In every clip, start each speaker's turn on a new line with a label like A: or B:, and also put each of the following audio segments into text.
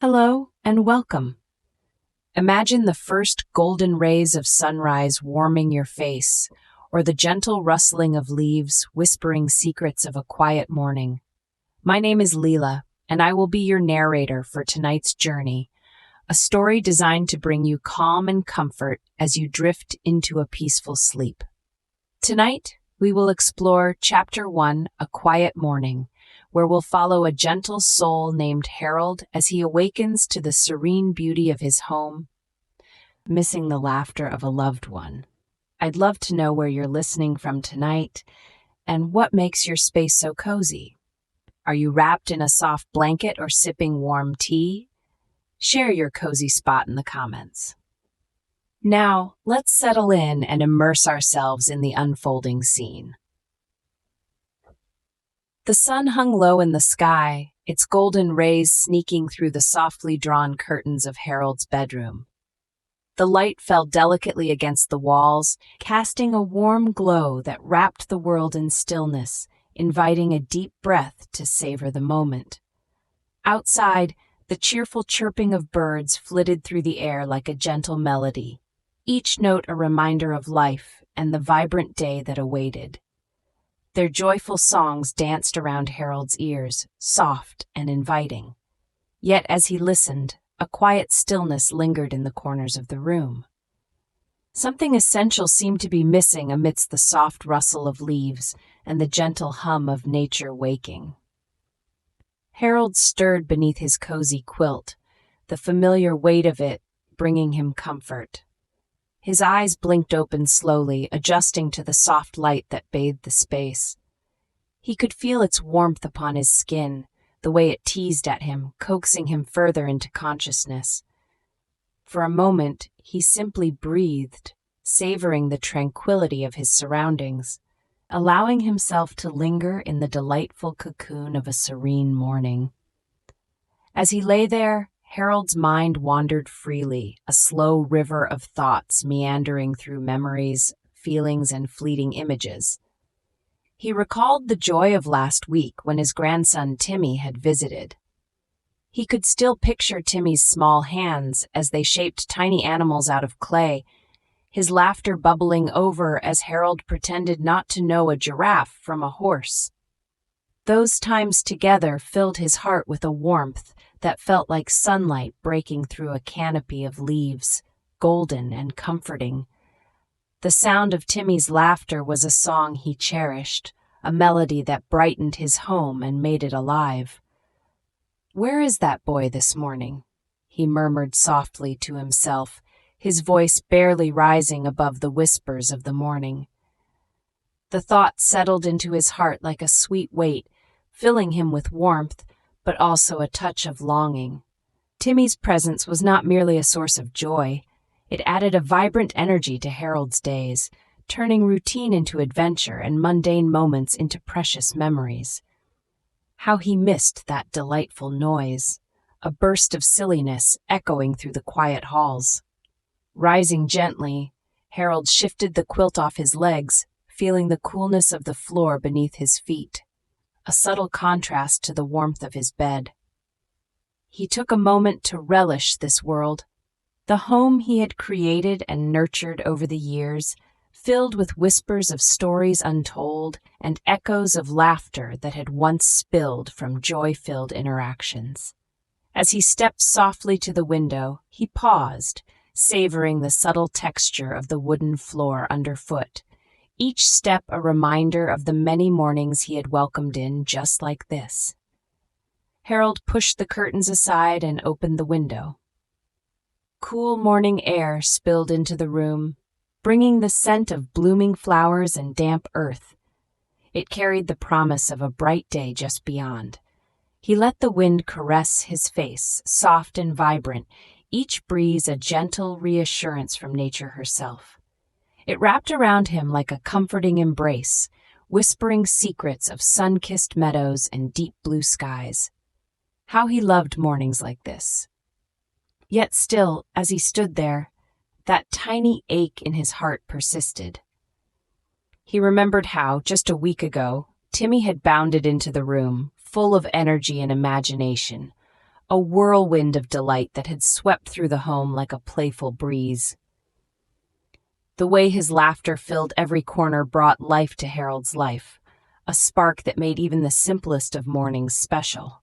A: Hello and welcome. Imagine the first golden rays of sunrise warming your face, or the gentle rustling of leaves whispering secrets of a quiet morning. My name is Leela, and I will be your narrator for tonight's journey, a story designed to bring you calm and comfort as you drift into a peaceful sleep. Tonight, we will explore Chapter 1, A Quiet Morning, where we'll follow a gentle soul named Harold as he awakens to the serene beauty of his home, missing the laughter of a loved one. I'd love to know where you're listening from tonight and what makes your space so cozy. Are you wrapped in a soft blanket or sipping warm tea? Share your cozy spot in the comments. Now, let's settle in and immerse ourselves in the unfolding scene. The sun hung low in the sky, its golden rays sneaking through the softly drawn curtains of Harold's bedroom. The light fell delicately against the walls, casting a warm glow that wrapped the world in stillness, inviting a deep breath to savor the moment. Outside, the cheerful chirping of birds flitted through the air like a gentle melody, each note a reminder of life and the vibrant day that awaited. Their joyful songs danced around Harold's ears, soft and inviting. Yet as he listened, a quiet stillness lingered in the corners of the room. Something essential seemed to be missing amidst the soft rustle of leaves and the gentle hum of nature waking. Harold stirred beneath his cozy quilt, the familiar weight of it bringing him comfort. His eyes blinked open slowly, adjusting to the soft light that bathed the space. He could feel its warmth upon his skin, the way it teased at him, coaxing him further into consciousness. For a moment, he simply breathed, savoring the tranquility of his surroundings, allowing himself to linger in the delightful cocoon of a serene morning. As he lay there, Harold's mind wandered freely, a slow river of thoughts meandering through memories, feelings, and fleeting images. He recalled the joy of last week when his grandson Timmy had visited. He could still picture Timmy's small hands as they shaped tiny animals out of clay, his laughter bubbling over as Harold pretended not to know a giraffe from a horse. Those times together filled his heart with a warmth that felt like sunlight breaking through a canopy of leaves, golden and comforting. The sound of Timmy's laughter was a song he cherished, a melody that brightened his home and made it alive. "Where is that boy this morning?" he murmured softly to himself, his voice barely rising above the whispers of the morning. The thought settled into his heart like a sweet weight, filling him with warmth, but also a touch of longing. Timmy's presence was not merely a source of joy. It added a vibrant energy to Harold's days, turning routine into adventure and mundane moments into precious memories. How he missed that delightful noise, a burst of silliness echoing through the quiet halls. Rising gently, Harold shifted the quilt off his legs, feeling the coolness of the floor beneath his feet, a subtle contrast to the warmth of his bed. He took a moment to relish this world, the home he had created and nurtured over the years, filled with whispers of stories untold and echoes of laughter that had once spilled from joy-filled interactions. As he stepped softly to the window, he paused, savoring the subtle texture of the wooden floor underfoot, each step a reminder of the many mornings he had welcomed in just like this. Harold pushed the curtains aside and opened the window. Cool morning air spilled into the room, bringing the scent of blooming flowers and damp earth. It carried the promise of a bright day just beyond. He let the wind caress his face, soft and vibrant, each breeze a gentle reassurance from nature herself. It wrapped around him like a comforting embrace, whispering secrets of sun-kissed meadows and deep blue skies. How he loved mornings like this. Yet still, as he stood there, that tiny ache in his heart persisted. He remembered how, just a week ago, Timmy had bounded into the room, full of energy and imagination, a whirlwind of delight that had swept through the home like a playful breeze. The way his laughter filled every corner brought life to Harold's life, a spark that made even the simplest of mornings special.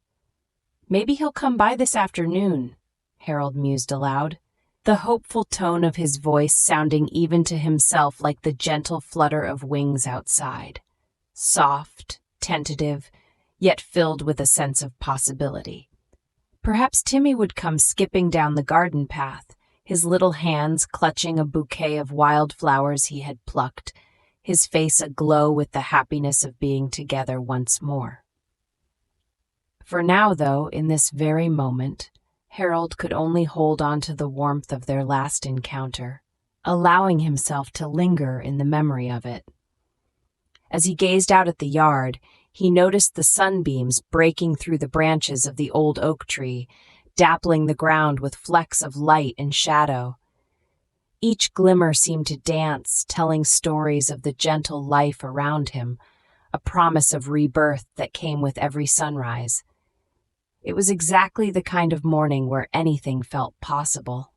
A: "Maybe he'll come by this afternoon," Harold mused aloud, the hopeful tone of his voice sounding even to himself like the gentle flutter of wings outside. Soft, tentative, yet filled with a sense of possibility. Perhaps Timmy would come skipping down the garden path, his little hands clutching a bouquet of wildflowers he had plucked, his face aglow with the happiness of being together once more. For now, though, in this very moment, Harold could only hold on to the warmth of their last encounter, allowing himself to linger in the memory of it. As he gazed out at the yard, he noticed the sunbeams breaking through the branches of the old oak tree, dappling the ground with flecks of light and shadow. Each glimmer seemed to dance, telling stories of the gentle life around him, a promise of rebirth that came with every sunrise. It was exactly the kind of morning where anything felt possible.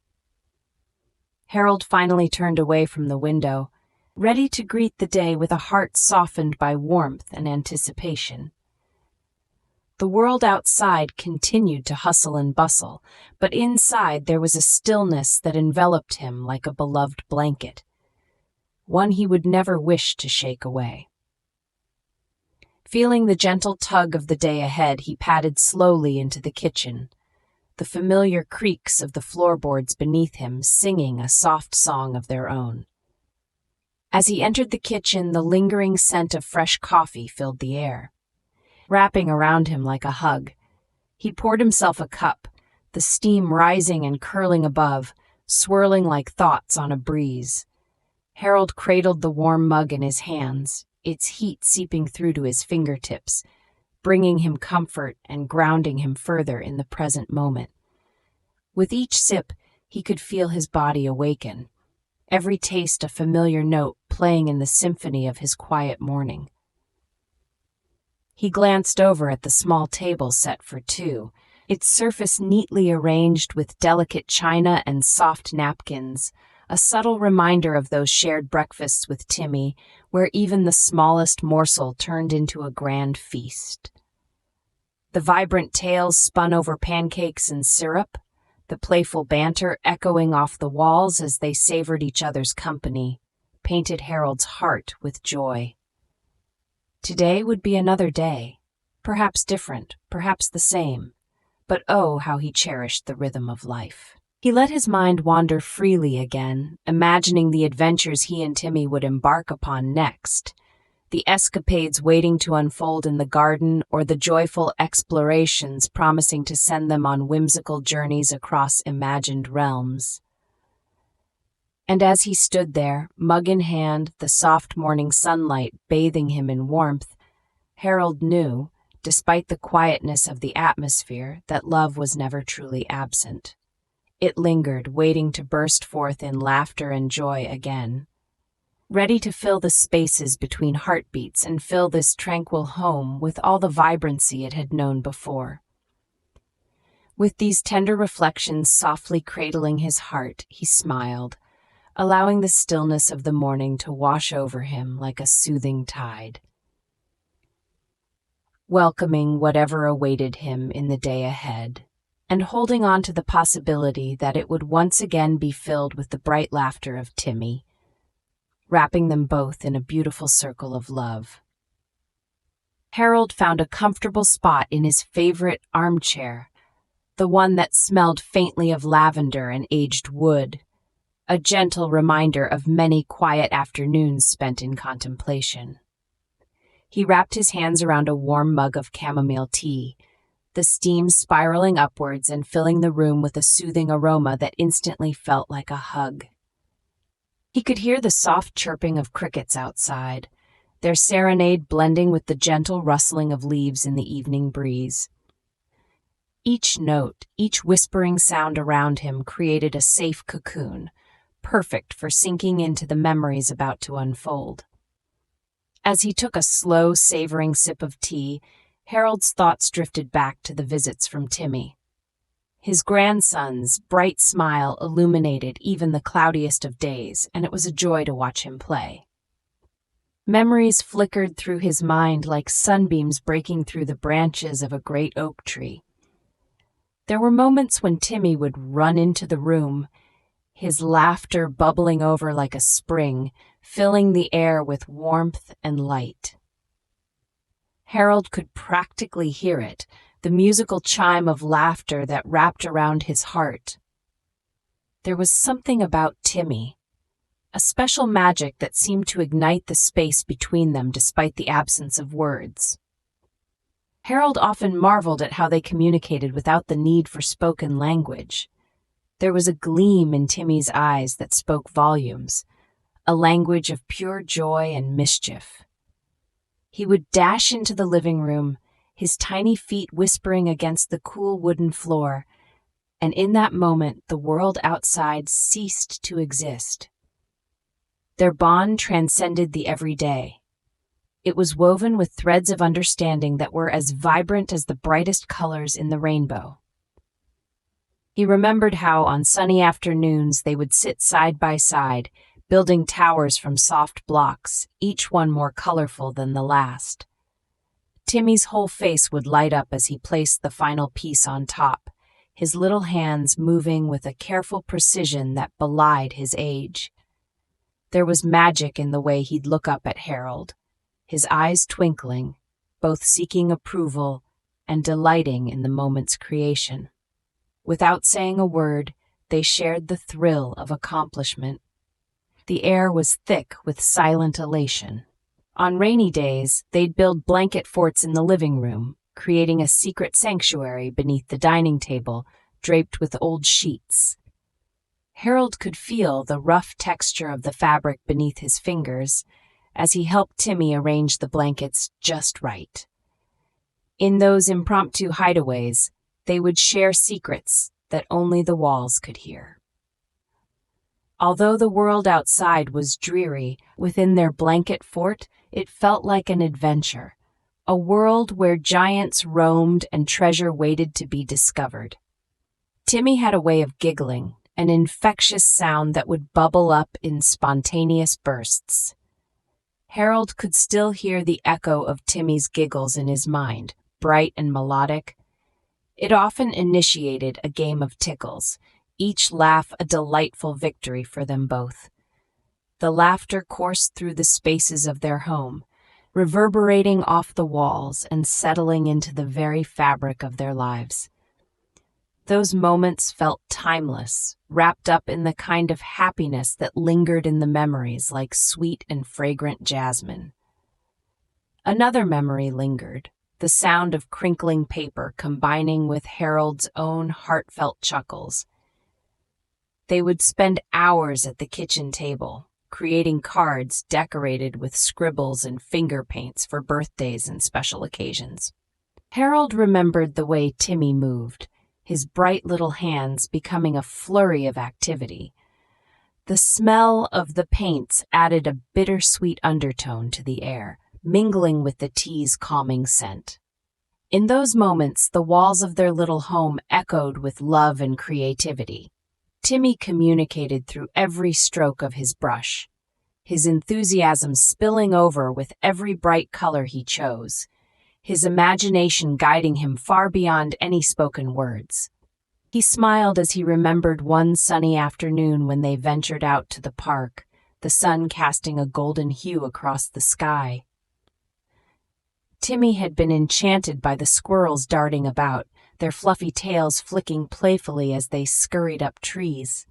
A: Harold finally turned away from the window, ready to greet the day with a heart softened by warmth and anticipation. The world outside continued to hustle and bustle, but inside there was a stillness that enveloped him like a beloved blanket, one he would never wish to shake away. Feeling the gentle tug of the day ahead, he padded slowly into the kitchen, the familiar creaks of the floorboards beneath him singing a soft song of their own. As he entered the kitchen, the lingering scent of fresh coffee filled the air, wrapping around him like a hug. He poured himself a cup, the steam rising and curling above, swirling like thoughts on a breeze. Harold cradled the warm mug in his hands, its heat seeping through to his fingertips, bringing him comfort and grounding him further in the present moment. With each sip, he could feel his body awaken, every taste a familiar note playing in the symphony of his quiet morning. He glanced over at the small table set for two, its surface neatly arranged with delicate china and soft napkins, a subtle reminder of those shared breakfasts with Timmy, where even the smallest morsel turned into a grand feast. The vibrant tales spun over pancakes and syrup, the playful banter echoing off the walls as they savored each other's company, painted Harold's heart with joy. Today would be another day, perhaps different, perhaps the same, but oh, how he cherished the rhythm of life. He let his mind wander freely again, imagining the adventures he and Timmy would embark upon next, the escapades waiting to unfold in the garden or the joyful explorations promising to send them on whimsical journeys across imagined realms. And as he stood there, mug in hand, the soft morning sunlight bathing him in warmth, Harold knew, despite the quietness of the atmosphere, that love was never truly absent. It lingered, waiting to burst forth in laughter and joy again, ready to fill the spaces between heartbeats and fill this tranquil home with all the vibrancy it had known before. With these tender reflections softly cradling his heart, he smiled, allowing the stillness of the morning to wash over him like a soothing tide, welcoming whatever awaited him in the day ahead, and holding on to the possibility that it would once again be filled with the bright laughter of Timmy, wrapping them both in a beautiful circle of love. Harold found a comfortable spot in his favorite armchair, the one that smelled faintly of lavender and aged wood, a gentle reminder of many quiet afternoons spent in contemplation. He wrapped his hands around a warm mug of chamomile tea, the steam spiraling upwards and filling the room with a soothing aroma that instantly felt like a hug. He could hear the soft chirping of crickets outside, their serenade blending with the gentle rustling of leaves in the evening breeze. Each note, each whispering sound around him created a safe cocoon, perfect for sinking into the memories about to unfold. As he took a slow, savoring sip of tea, Harold's thoughts drifted back to the visits from Timmy. His grandson's bright smile illuminated even the cloudiest of days, and it was a joy to watch him play. Memories flickered through his mind like sunbeams breaking through the branches of a great oak tree. There were moments when Timmy would run into the room, his laughter bubbling over like a spring, filling the air with warmth and light. Harold could practically hear it, the musical chime of laughter that wrapped around his heart. There was something about Timmy, a special magic that seemed to ignite the space between them despite the absence of words. Harold often marveled at how they communicated without the need for spoken language. There was a gleam in Timmy's eyes that spoke volumes, a language of pure joy and mischief. He would dash into the living room, his tiny feet whispering against the cool wooden floor, and in that moment the world outside ceased to exist. Their bond transcended the everyday. It was woven with threads of understanding that were as vibrant as the brightest colors in the rainbow. He remembered how on sunny afternoons they would sit side by side, building towers from soft blocks, each one more colorful than the last. Timmy's whole face would light up as he placed the final piece on top, his little hands moving with a careful precision that belied his age. There was magic in the way he'd look up at Harold, his eyes twinkling, both seeking approval and delighting in the moment's creation. Without saying a word, they shared the thrill of accomplishment. The air was thick with silent elation. On rainy days, they'd build blanket forts in the living room, creating a secret sanctuary beneath the dining table, draped with old sheets. Harold could feel the rough texture of the fabric beneath his fingers as he helped Timmy arrange the blankets just right. In those impromptu hideaways, they would share secrets that only the walls could hear. Although the world outside was dreary, within their blanket fort, it felt like an adventure, a world where giants roamed and treasure waited to be discovered. Timmy had a way of giggling, an infectious sound that would bubble up in spontaneous bursts. Harold could still hear the echo of Timmy's giggles in his mind, bright and melodic. It often initiated a game of tickles, each laugh a delightful victory for them both. The laughter coursed through the spaces of their home, reverberating off the walls and settling into the very fabric of their lives. Those moments felt timeless, wrapped up in the kind of happiness that lingered in the memories like sweet and fragrant jasmine. Another memory lingered, the sound of crinkling paper combining with Harold's own heartfelt chuckles. They would spend hours at the kitchen table, creating cards decorated with scribbles and finger paints for birthdays and special occasions. Harold remembered the way Timmy moved, his bright little hands becoming a flurry of activity. The smell of the paints added a bittersweet undertone to the air, mingling with the tea's calming scent. In those moments, the walls of their little home echoed with love and creativity. Timmy communicated through every stroke of his brush, his enthusiasm spilling over with every bright color he chose, his imagination guiding him far beyond any spoken words. He smiled as he remembered one sunny afternoon when they ventured out to the park, the sun casting a golden hue across the sky. Timmy had been enchanted by the squirrels darting about, their fluffy tails flicking playfully as they scurried up trees.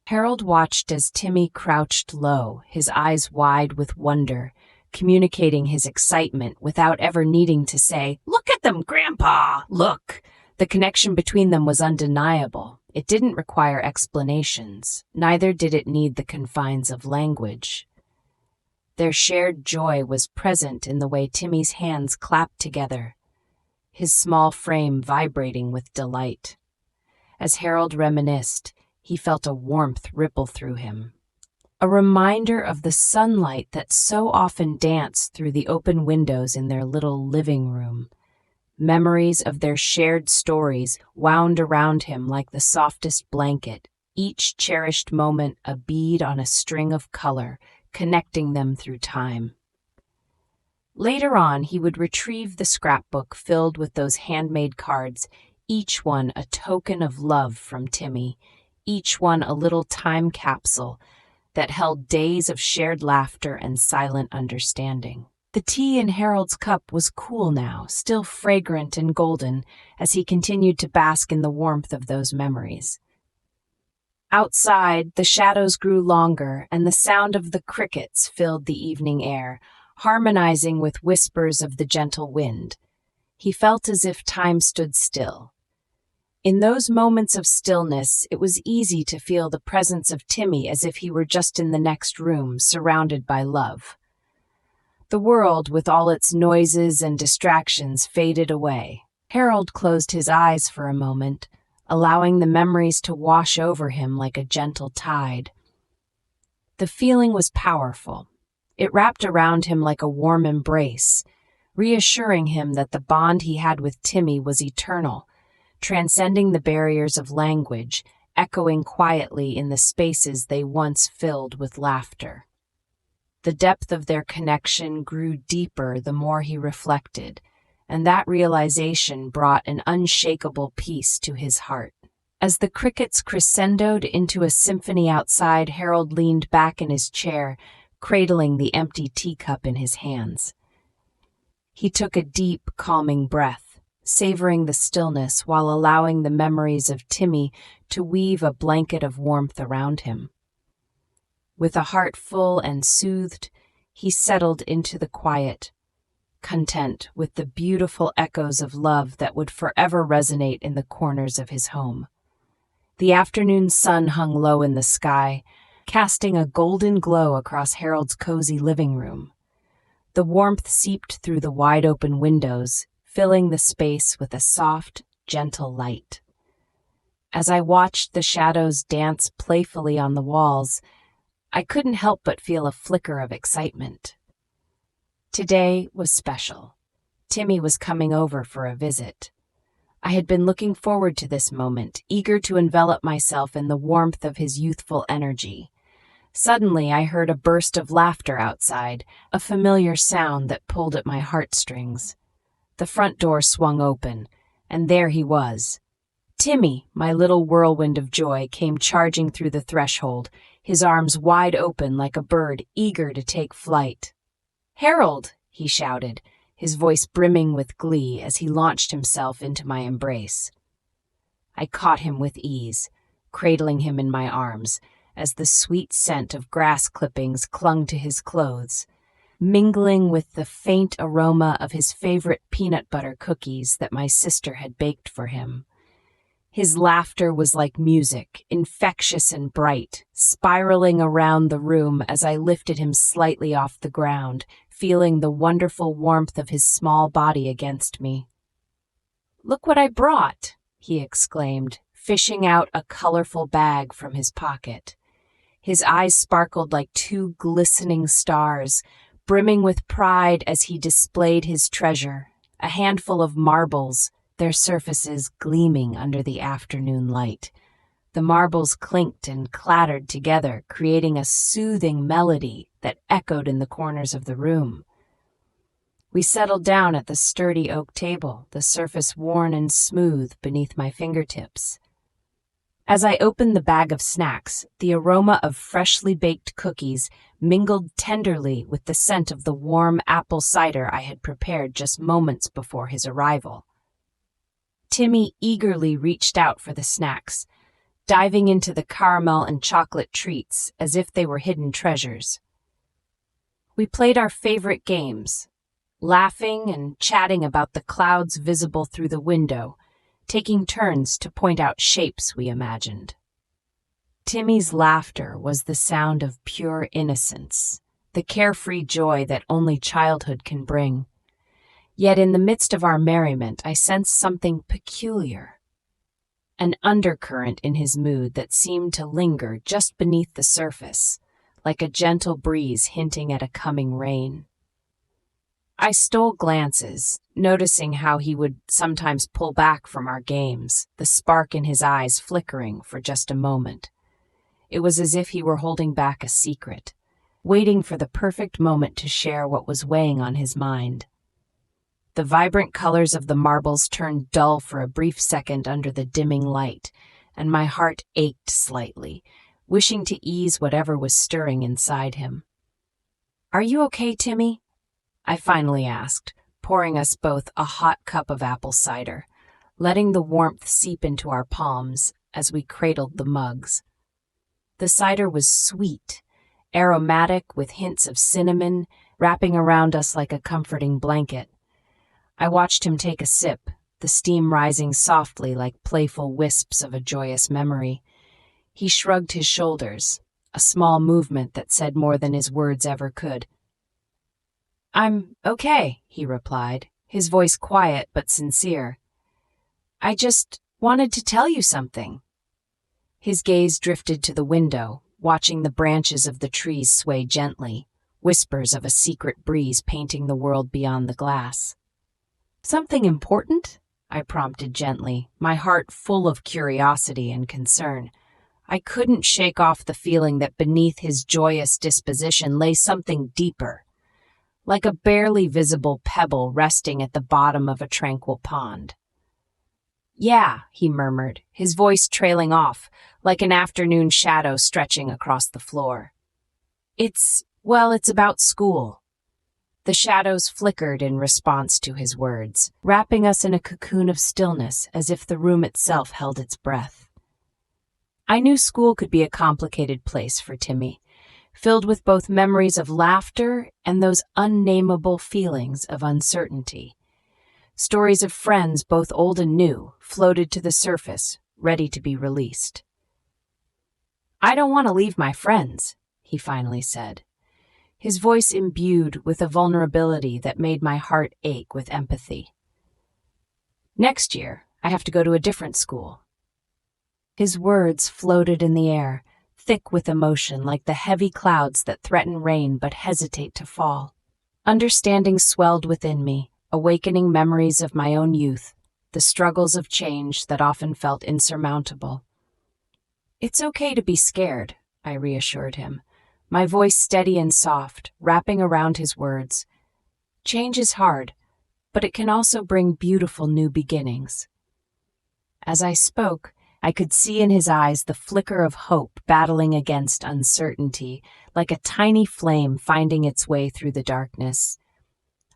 A: Harold watched as Timmy crouched low, his eyes wide with wonder, communicating his excitement without ever needing to say, "Look at them, Grandpa, look!" The connection between them was undeniable. It didn't require explanations, neither did it need the confines of language. Their shared joy was present in the way Timmy's hands clapped together, his small frame vibrating with delight. As Harold reminisced, he felt a warmth ripple through him, a reminder of the sunlight that so often danced through the open windows in their little living room, Memories of their shared stories wound around him like the softest blanket, each cherished moment a bead on a string of color, connecting them through time. Later on, he would retrieve the scrapbook filled with those handmade cards, each one a token of love from Timmy, each one a little time capsule that held days of shared laughter and silent understanding. The tea in Harold's cup was cool now, still fragrant and golden, as he continued to bask in the warmth of those memories. Outside, the shadows grew longer, and the sound of the crickets filled the evening air, harmonizing with whispers of the gentle wind. He felt as if time stood still. In those moments of stillness, it was easy to feel the presence of Timmy as if he were just in the next room, surrounded by love. The world, with all its noises and distractions, faded away. Harold closed his eyes for a moment, allowing the memories to wash over him like a gentle tide. The feeling was powerful. It wrapped around him like a warm embrace, reassuring him that the bond he had with Timmy was eternal, transcending the barriers of language, echoing quietly in the spaces they once filled with laughter. The depth of their connection grew deeper the more he reflected, and that realization brought an unshakable peace to his heart. As the crickets crescendoed into a symphony outside, Harold leaned back in his chair, cradling the empty teacup in his hands. He took a deep, calming breath, savoring the stillness while allowing the memories of Timmy to weave a blanket of warmth around him. With a heart full and soothed, he settled into the quiet, content with the beautiful echoes of love that would forever resonate in the corners of his home. The afternoon sun hung low in the sky, casting a golden glow across Harold's cozy living room. The warmth seeped through the wide-open windows, filling the space with a soft, gentle light. As I watched the shadows dance playfully on the walls, I couldn't help but feel a flicker of excitement. Today was special. Timmy was coming over for a visit. I had been looking forward to this moment, eager to envelop myself in the warmth of his youthful energy. Suddenly, I heard a burst of laughter outside, a familiar sound that pulled at my heartstrings. The front door swung open, and there he was. Timmy, my little whirlwind of joy, came charging through the threshold, his arms wide open like a bird eager to take flight. "Harold!" he shouted, his voice brimming with glee as he launched himself into my embrace. I caught him with ease, cradling him in my arms, as the sweet scent of grass clippings clung to his clothes, mingling with the faint aroma of his favorite peanut butter cookies that my sister had baked for him. His laughter was like music, infectious and bright, spiraling around the room as I lifted him slightly off the ground, feeling the wonderful warmth of his small body against me. "Look what I brought!" he exclaimed, fishing out a colorful bag from his pocket. His eyes sparkled like two glistening stars, brimming with pride as he displayed his treasure, a handful of marbles, their surfaces gleaming under the afternoon light. The marbles clinked and clattered together, creating a soothing melody that echoed in the corners of the room. We settled down at the sturdy oak table, the surface worn and smooth beneath my fingertips. As I opened the bag of snacks, the aroma of freshly baked cookies mingled tenderly with the scent of the warm apple cider I had prepared just moments before his arrival. Timmy eagerly reached out for the snacks, diving into the caramel and chocolate treats as if they were hidden treasures. We played our favorite games, laughing and chatting about the clouds visible through the window, taking turns to point out shapes we imagined. Timmy's laughter was the sound of pure innocence, the carefree joy that only childhood can bring. Yet in the midst of our merriment, I sensed something peculiar, an undercurrent in his mood that seemed to linger just beneath the surface, like a gentle breeze hinting at a coming rain. I stole glances, noticing how he would sometimes pull back from our games, the spark in his eyes flickering for just a moment. It was as if he were holding back a secret, waiting for the perfect moment to share what was weighing on his mind. The vibrant colors of the marbles turned dull for a brief second under the dimming light, and my heart ached slightly, wishing to ease whatever was stirring inside him. "Are you okay, Timmy?" I finally asked, pouring us both a hot cup of apple cider, letting the warmth seep into our palms as we cradled the mugs. The cider was sweet, aromatic with hints of cinnamon, wrapping around us like a comforting blanket. I watched him take a sip, the steam rising softly like playful wisps of a joyous memory. He shrugged his shoulders, a small movement that said more than his words ever could. "I'm okay," he replied, his voice quiet but sincere. "I just wanted to tell you something." His gaze drifted to the window, watching the branches of the trees sway gently, whispers of a secret breeze painting the world beyond the glass. "Something important?" I prompted gently, my heart full of curiosity and concern. I couldn't shake off the feeling that beneath his joyous disposition lay something deeper, like a barely visible pebble resting at the bottom of a tranquil pond. "Yeah," he murmured, his voice trailing off, like an afternoon shadow stretching across the floor. It's about school." The shadows flickered in response to his words, wrapping us in a cocoon of stillness as if the room itself held its breath. I knew school could be a complicated place for Timmy, filled with both memories of laughter and those unnameable feelings of uncertainty. Stories of friends, both old and new, floated to the surface, ready to be released. "I don't want to leave my friends," he finally said, his voice imbued with a vulnerability that made my heart ache with empathy. "Next year, I have to go to a different school." His words floated in the air, thick with emotion like the heavy clouds that threaten rain but hesitate to fall. Understanding swelled within me, awakening memories of my own youth, the struggles of change that often felt insurmountable. "It's okay to be scared," I reassured him, my voice steady and soft, wrapping around his words. "Change is hard, but it can also bring beautiful new beginnings." As I spoke, I could see in his eyes the flicker of hope battling against uncertainty, like a tiny flame finding its way through the darkness.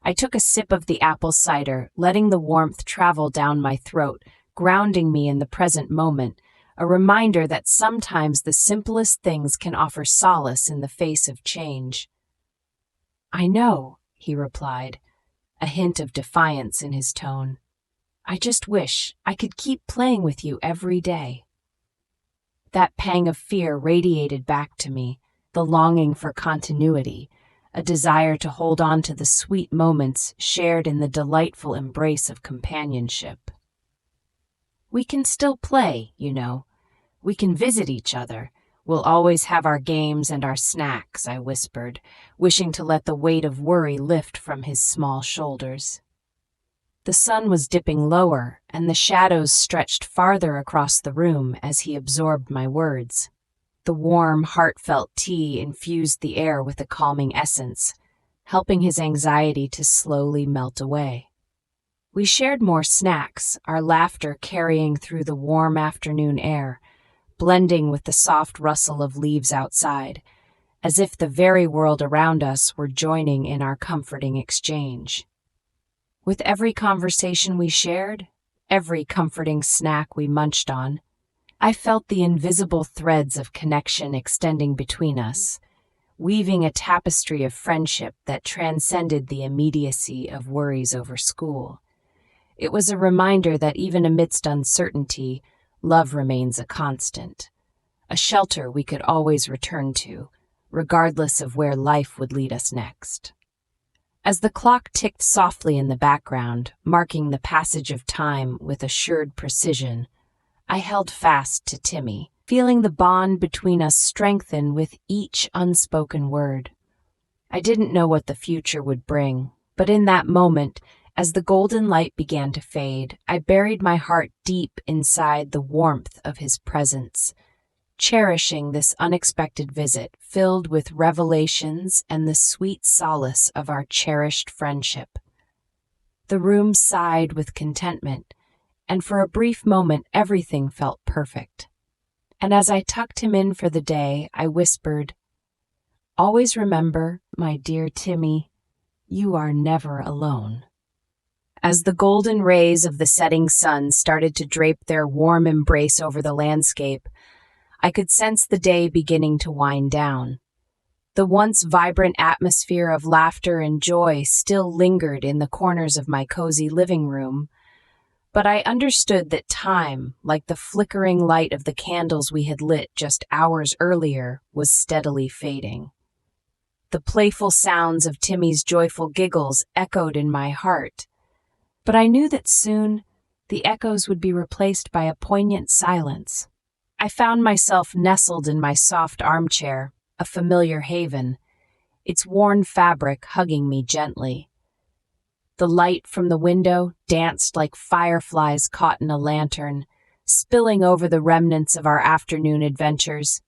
A: I took a sip of the apple cider, letting the warmth travel down my throat, grounding me in the present moment, a reminder that sometimes the simplest things can offer solace in the face of change. "I know," he replied, a hint of defiance in his tone. "I just wish I could keep playing with you every day." That pang of fear radiated back to me, the longing for continuity, a desire to hold on to the sweet moments shared in the delightful embrace of companionship. "We can still play, you know. We can visit each other. We'll always have our games and our snacks," I whispered, wishing to let the weight of worry lift from his small shoulders. The sun was dipping lower, and the shadows stretched farther across the room as he absorbed my words. The warm, heartfelt tea infused the air with a calming essence, helping his anxiety to slowly melt away. We shared more snacks, our laughter carrying through the warm afternoon air, blending with the soft rustle of leaves outside, as if the very world around us were joining in our comforting exchange. With every conversation we shared, every comforting snack we munched on, I felt the invisible threads of connection extending between us, weaving a tapestry of friendship that transcended the immediacy of worries over school. It was a reminder that even amidst uncertainty, love remains a constant, a shelter we could always return to, regardless of where life would lead us next. As the clock ticked softly in the background, marking the passage of time with assured precision, I held fast to Timmy, feeling the bond between us strengthen with each unspoken word. I didn't know what the future would bring, But in that moment, as the golden light began to fade, I buried my heart deep inside the warmth of his presence, cherishing this unexpected visit filled with revelations and the sweet solace of our cherished friendship. The room sighed with contentment, and for a brief moment everything felt perfect. And as I tucked him in for the day, I whispered, "Always remember, my dear Timmy, you are never alone." As the golden rays of the setting sun started to drape their warm embrace over the landscape, I could sense the day beginning to wind down. The once vibrant atmosphere of laughter and joy still lingered in the corners of my cozy living room, but I understood that time, like the flickering light of the candles we had lit just hours earlier, was steadily fading. The playful sounds of Timmy's joyful giggles echoed in my heart, but I knew that soon the echoes would be replaced by a poignant silence. I found myself nestled in my soft armchair, a familiar haven, its worn fabric hugging me gently. The light from the window danced like fireflies caught in a lantern, spilling over the remnants of our afternoon adventures.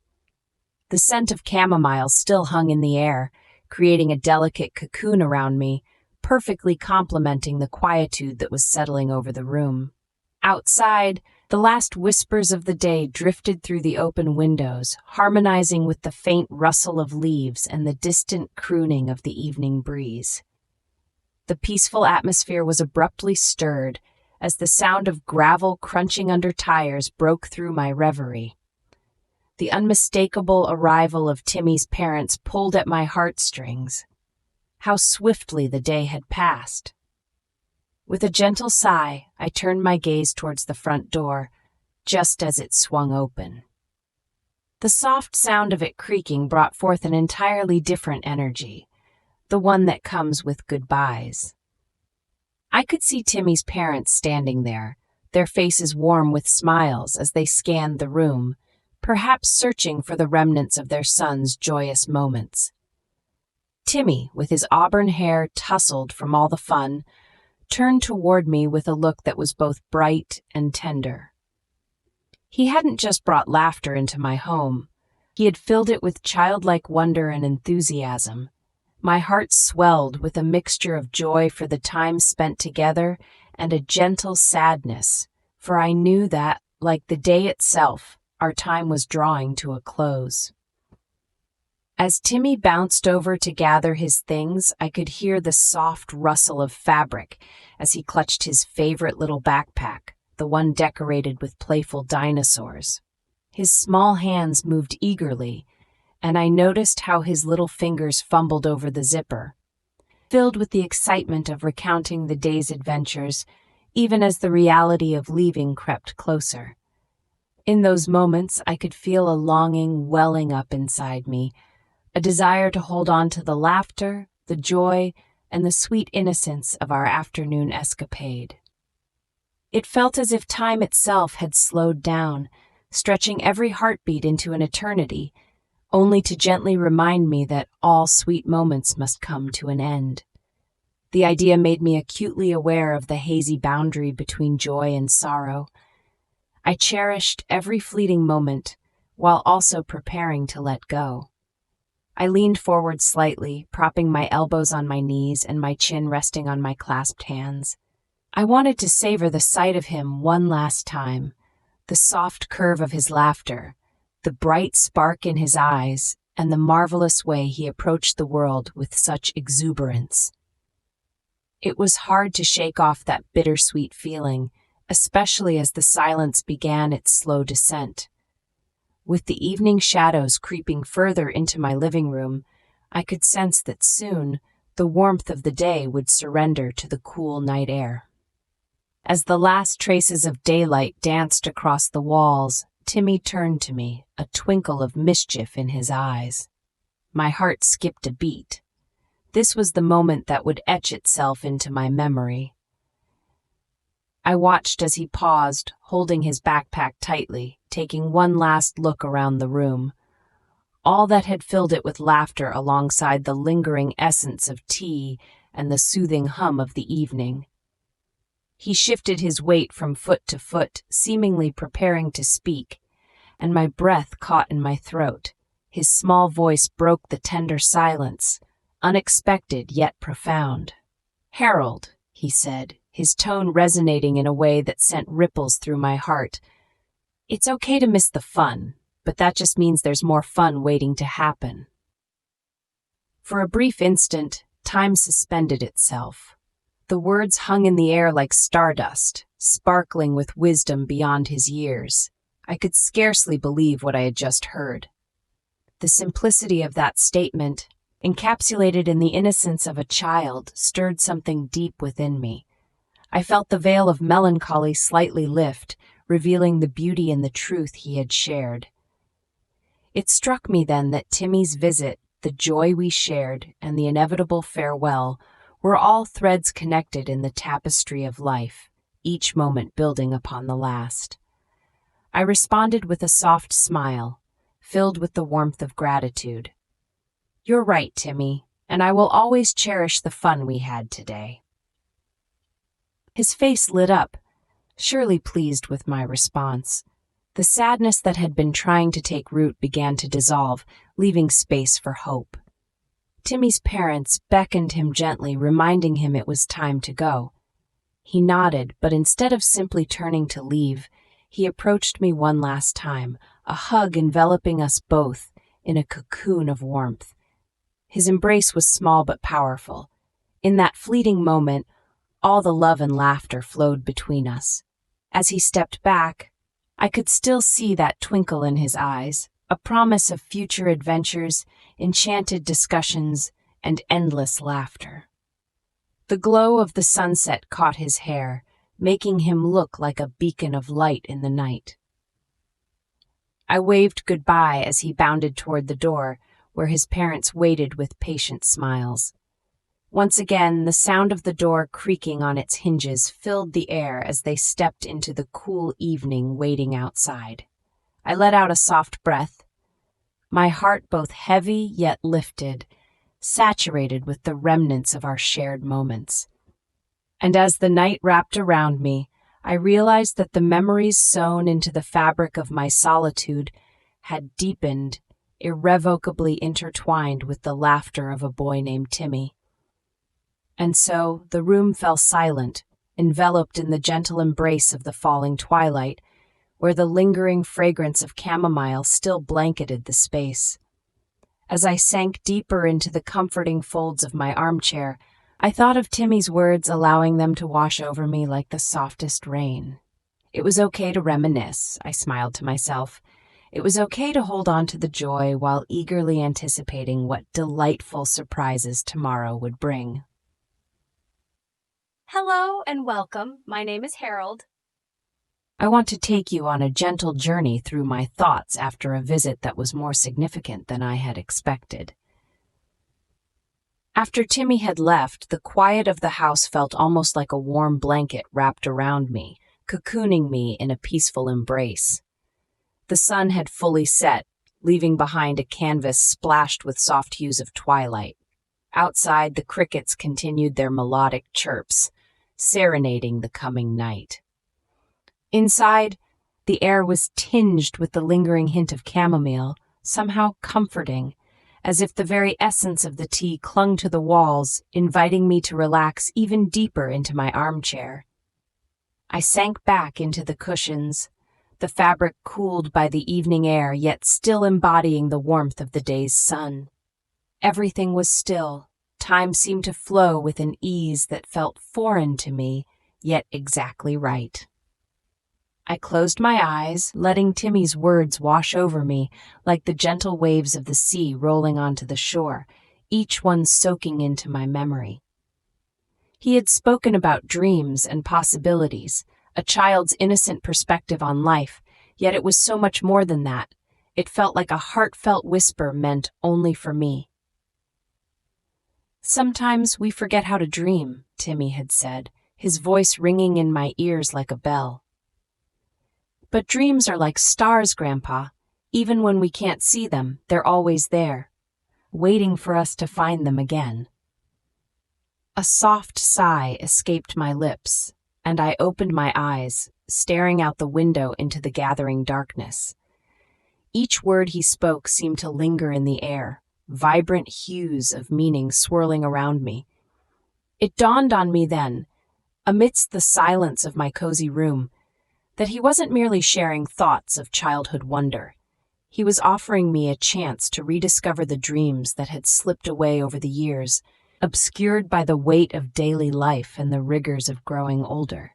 A: The scent of chamomile still hung in the air, creating a delicate cocoon around me, perfectly complementing the quietude that was settling over the room. Outside, the last whispers of the day drifted through the open windows, harmonizing with the faint rustle of leaves and the distant crooning of the evening breeze. The peaceful atmosphere was abruptly stirred as the sound of gravel crunching under tires broke through my reverie. The unmistakable arrival of Timmy's parents pulled at my heartstrings. How swiftly the day had passed. With a gentle sigh, I turned my gaze towards the front door, just as it swung open. The soft sound of it creaking brought forth an entirely different energy, the one that comes with goodbyes. I could see Timmy's parents standing there, their faces warm with smiles as they scanned the room, perhaps searching for the remnants of their son's joyous moments. Timmy, with his auburn hair tousled from all the fun, turned toward me with a look that was both bright and tender. He hadn't just brought laughter into my home. He had filled it with childlike wonder and enthusiasm. My heart swelled with a mixture of joy for the time spent together and a gentle sadness, for I knew that, like the day itself, our time was drawing to a close. As Timmy bounced over to gather his things, I could hear the soft rustle of fabric as he clutched his favorite little backpack, the one decorated with playful dinosaurs. His small hands moved eagerly, and I noticed how his little fingers fumbled over the zipper, filled with the excitement of recounting the day's adventures, even as the reality of leaving crept closer. In those moments, I could feel a longing welling up inside me, a desire to hold on to the laughter, the joy, and the sweet innocence of our afternoon escapade. It felt as if time itself had slowed down, stretching every heartbeat into an eternity, only to gently remind me that all sweet moments must come to an end. The idea made me acutely aware of the hazy boundary between joy and sorrow. I cherished every fleeting moment, while also preparing to let go. I leaned forward slightly, propping my elbows on my knees and my chin resting on my clasped hands. I wanted to savor the sight of him one last time, the soft curve of his laughter, the bright spark in his eyes, and the marvelous way he approached the world with such exuberance. It was hard to shake off that bittersweet feeling, especially as the silence began its slow descent. With the evening shadows creeping further into my living room, I could sense that soon the warmth of the day would surrender to the cool night air. As the last traces of daylight danced across the walls, Timmy turned to me, a twinkle of mischief in his eyes. My heart skipped a beat. This was the moment that would etch itself into my memory. I watched as he paused, holding his backpack tightly, taking one last look around the room. All that had filled it with laughter alongside the lingering essence of tea and the soothing hum of the evening. He shifted his weight from foot to foot, seemingly preparing to speak, and my breath caught in my throat. His small voice broke the tender silence, unexpected yet profound. "Harold," he said, his tone resonating in a way that sent ripples through my heart. "It's okay to miss the fun, but that just means there's more fun waiting to happen." For a brief instant, time suspended itself. The words hung in the air like stardust, sparkling with wisdom beyond his years. I could scarcely believe what I had just heard. The simplicity of that statement, encapsulated in the innocence of a child, stirred something deep within me. I felt the veil of melancholy slightly lift, revealing the beauty and the truth he had shared. It struck me then that Timmy's visit, the joy we shared, and the inevitable farewell were all threads connected in the tapestry of life, each moment building upon the last. I responded with a soft smile, filled with the warmth of gratitude. "You're right, Timmy, and I will always cherish the fun we had today." His face lit up, surely pleased with my response. The sadness that had been trying to take root began to dissolve, leaving space for hope. Timmy's parents beckoned him gently, reminding him it was time to go. He nodded, but instead of simply turning to leave, he approached me one last time, a hug enveloping us both in a cocoon of warmth. His embrace was small but powerful. In that fleeting moment, all the love and laughter flowed between us. As he stepped back, I could still see that twinkle in his eyes, a promise of future adventures, enchanted discussions, and endless laughter. The glow of the sunset caught his hair, making him look like a beacon of light in the night. I waved goodbye as he bounded toward the door, where his parents waited with patient smiles. Once again, the sound of the door creaking on its hinges filled the air as they stepped into the cool evening waiting outside. I let out a soft breath, my heart both heavy yet lifted, saturated with the remnants of our shared moments. And as the night wrapped around me, I realized that the memories sewn into the fabric of my solitude had deepened, irrevocably intertwined with the laughter of a boy named Timmy. And so the room fell silent, enveloped in the gentle embrace of the falling twilight, where the lingering fragrance of chamomile still blanketed the space. As I sank deeper into the comforting folds of my armchair, I thought of Timmy's words, allowing them to wash over me like the softest rain. It was okay to reminisce, I smiled to myself. It was okay to hold on to the joy while eagerly anticipating what delightful surprises tomorrow would bring.
B: Hello and welcome. My name is Harold.
A: I want to take you on a gentle journey through my thoughts after a visit that was more significant than I had expected. After Timmy had left, the quiet of the house felt almost like a warm blanket wrapped around me, cocooning me in a peaceful embrace. The sun had fully set, leaving behind a canvas splashed with soft hues of twilight. Outside, the crickets continued their melodic chirps, serenading the coming night. Inside, the air was tinged with the lingering hint of chamomile, somehow comforting, as if the very essence of the tea clung to the walls, inviting me to relax even deeper into my armchair. I sank back into the cushions, the fabric cooled by the evening air, yet still embodying the warmth of the day's sun. Everything was still. Time seemed to flow with an ease that felt foreign to me, yet exactly right. I closed my eyes, letting Timmy's words wash over me like the gentle waves of the sea rolling onto the shore, each one soaking into my memory. He had spoken about dreams and possibilities, a child's innocent perspective on life, yet it was so much more than that. It felt like a heartfelt whisper meant only for me. "Sometimes we forget how to dream," Timmy had said, his voice ringing in my ears like a bell. "But dreams are like stars, Grandpa. Even when we can't see them, they're always there, waiting for us to find them again." A soft sigh escaped my lips, and I opened my eyes, staring out the window into the gathering darkness. Each word he spoke seemed to linger in the air, vibrant hues of meaning swirling around me. It dawned on me then, amidst the silence of my cozy room, that he wasn't merely sharing thoughts of childhood wonder. He was offering me a chance to rediscover the dreams that had slipped away over the years, obscured by the weight of daily life and the rigors of growing older.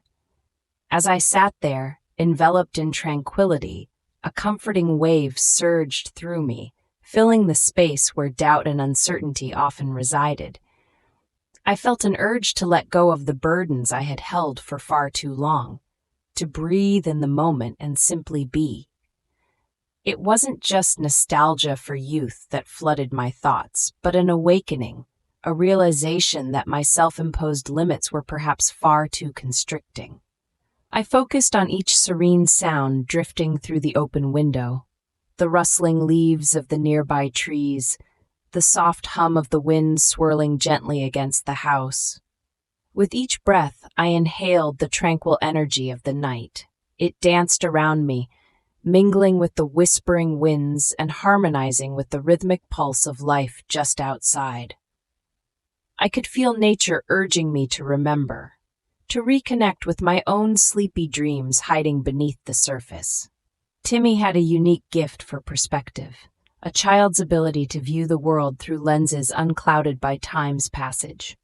A: As I sat there, enveloped in tranquility, a comforting wave surged through me, filling the space where doubt and uncertainty often resided. I felt an urge to let go of the burdens I had held for far too long, to breathe in the moment and simply be. It wasn't just nostalgia for youth that flooded my thoughts, but an awakening, a realization that my self-imposed limits were perhaps far too constricting. I focused on each serene sound drifting through the open window, the rustling leaves of the nearby trees, the soft hum of the wind swirling gently against the house. With each breath, I inhaled the tranquil energy of the night. It danced around me, mingling with the whispering winds and harmonizing with the rhythmic pulse of life just outside. I could feel nature urging me to remember, to reconnect with my own sleepy dreams hiding beneath the surface. Timmy had a unique gift for perspective, a child's ability to view the world through lenses unclouded by time's passage.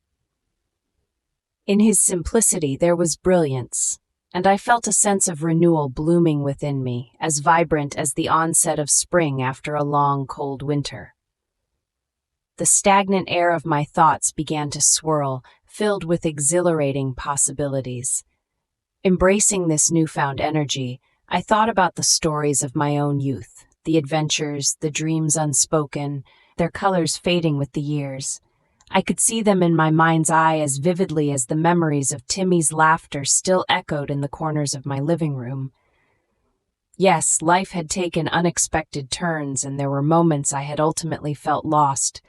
A: In his simplicity there was brilliance, and I felt a sense of renewal blooming within me, as vibrant as the onset of spring after a long, cold winter. The stagnant air of my thoughts began to swirl, filled with exhilarating possibilities. Embracing this newfound energy, I thought about the stories of my own youth, the adventures, the dreams unspoken, their colors fading with the years. I could see them in my mind's eye as vividly as the memories of Timmy's laughter still echoed in the corners of my living room. Yes, life had taken unexpected turns, and there were moments I had ultimately felt lost.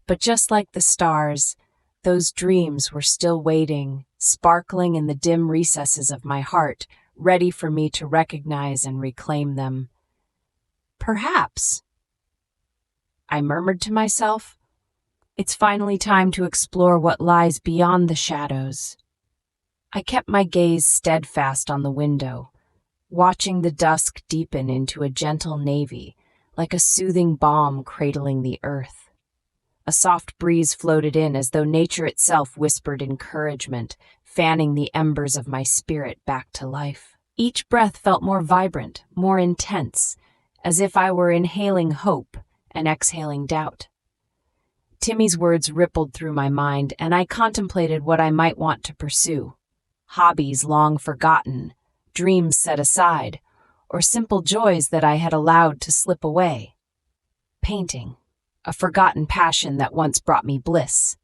A: But just like the stars, those dreams were still waiting, sparkling in the dim recesses of my heart, ready for me to recognize and reclaim them. Perhaps, I murmured to myself, it's finally time to explore what lies beyond the shadows. I kept my gaze steadfast on the window, watching the dusk deepen into a gentle navy, like a soothing balm cradling the earth. A soft breeze floated in as though nature itself whispered encouragement, fanning the embers of my spirit back to life. Each breath felt more vibrant, more intense, as if I were inhaling hope and exhaling doubt. Timmy's words rippled through my mind, and I contemplated what I might want to pursue. Hobbies long forgotten, dreams set aside, or simple joys that I had allowed to slip away. Painting, a forgotten passion that once brought me bliss.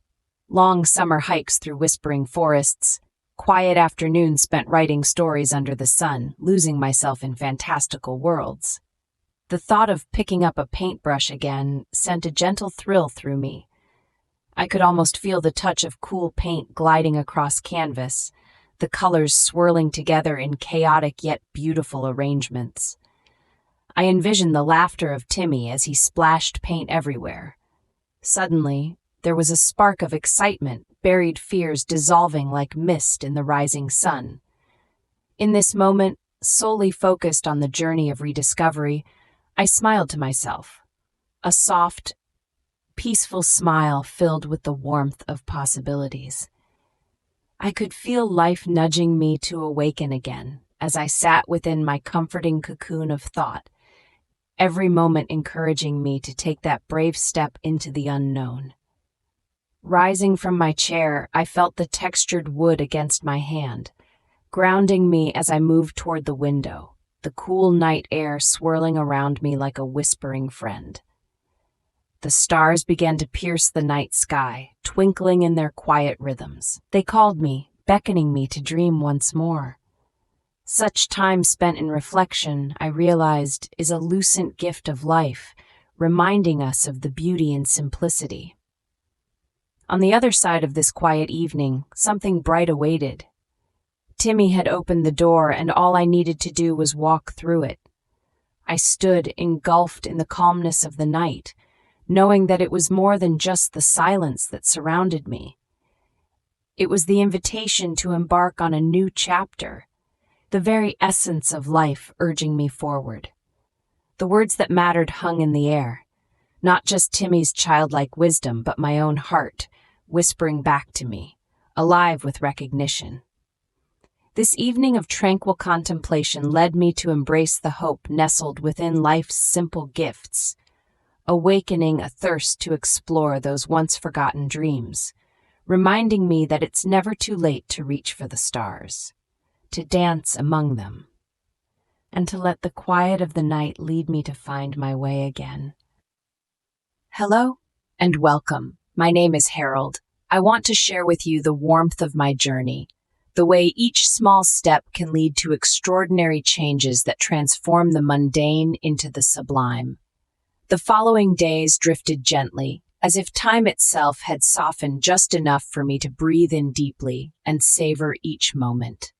A: Long summer hikes through whispering forests, quiet afternoons spent writing stories under the sun, losing myself in fantastical worlds. The thought of picking up a paintbrush again sent a gentle thrill through me. I could almost feel the touch of cool paint gliding across canvas, the colors swirling together in chaotic yet beautiful arrangements. I envisioned the laughter of Timmy as he splashed paint everywhere. Suddenly, there was a spark of excitement, buried fears dissolving like mist in the rising sun. In this moment, solely focused on the journey of rediscovery, I smiled to myself, a soft, peaceful smile filled with the warmth of possibilities. I could feel life nudging me to awaken again as I sat within my comforting cocoon of thought, every moment encouraging me to take that brave step into the unknown. Rising from my chair, I felt the textured wood against my hand, grounding me as I moved toward the window, the cool night air swirling around me like a whispering friend. The stars began to pierce the night sky, twinkling in their quiet rhythms. They called me, beckoning me to dream once more. Such time spent in reflection, I realized, is a lucent gift of life, reminding us of the beauty and simplicity. On the other side of this quiet evening, something bright awaited. Timmy had opened the door, and all I needed to do was walk through it. I stood engulfed in the calmness of the night, knowing that it was more than just the silence that surrounded me. It was the invitation to embark on a new chapter, the very essence of life urging me forward. The words that mattered hung in the air, not just Timmy's childlike wisdom, but my own heart, whispering back to me, alive with recognition. This evening of tranquil contemplation led me to embrace the hope nestled within life's simple gifts, awakening a thirst to explore those once forgotten dreams, reminding me that it's never too late to reach for the stars, to dance among them, and to let the quiet of the night lead me to find my way again. Hello and welcome. My name is Harold. I want to share with you the warmth of my journey, the way each small step can lead to extraordinary changes that transform the mundane into the sublime. The following days drifted gently, as if time itself had softened just enough for me to breathe in deeply and savor each moment.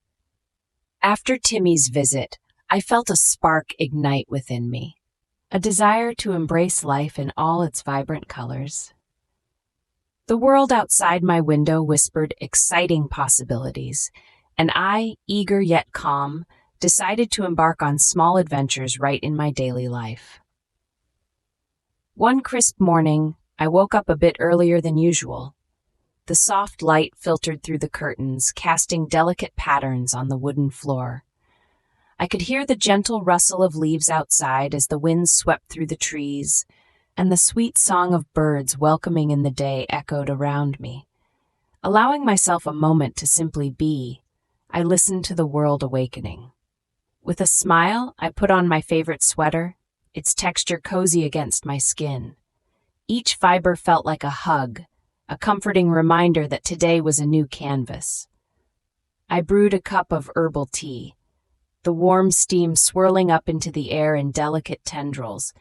A: After Timmy's visit, I felt a spark ignite within me, a desire to embrace life in all its vibrant colors. The world outside my window whispered exciting possibilities, and I, eager yet calm, decided to embark on small adventures right in my daily life. One crisp morning, I woke up a bit earlier than usual. The soft light filtered through the curtains, casting delicate patterns on the wooden floor. I could hear the gentle rustle of leaves outside as the wind swept through the trees, and the sweet song of birds welcoming in the day echoed around me. Allowing myself a moment to simply be, I listened to the world awakening. With a smile, I put on my favorite sweater, its texture cozy against my skin. Each fiber felt like a hug, a comforting reminder that today was a new canvas. I brewed a cup of herbal tea, the warm steam swirling up into the air in delicate tendrils,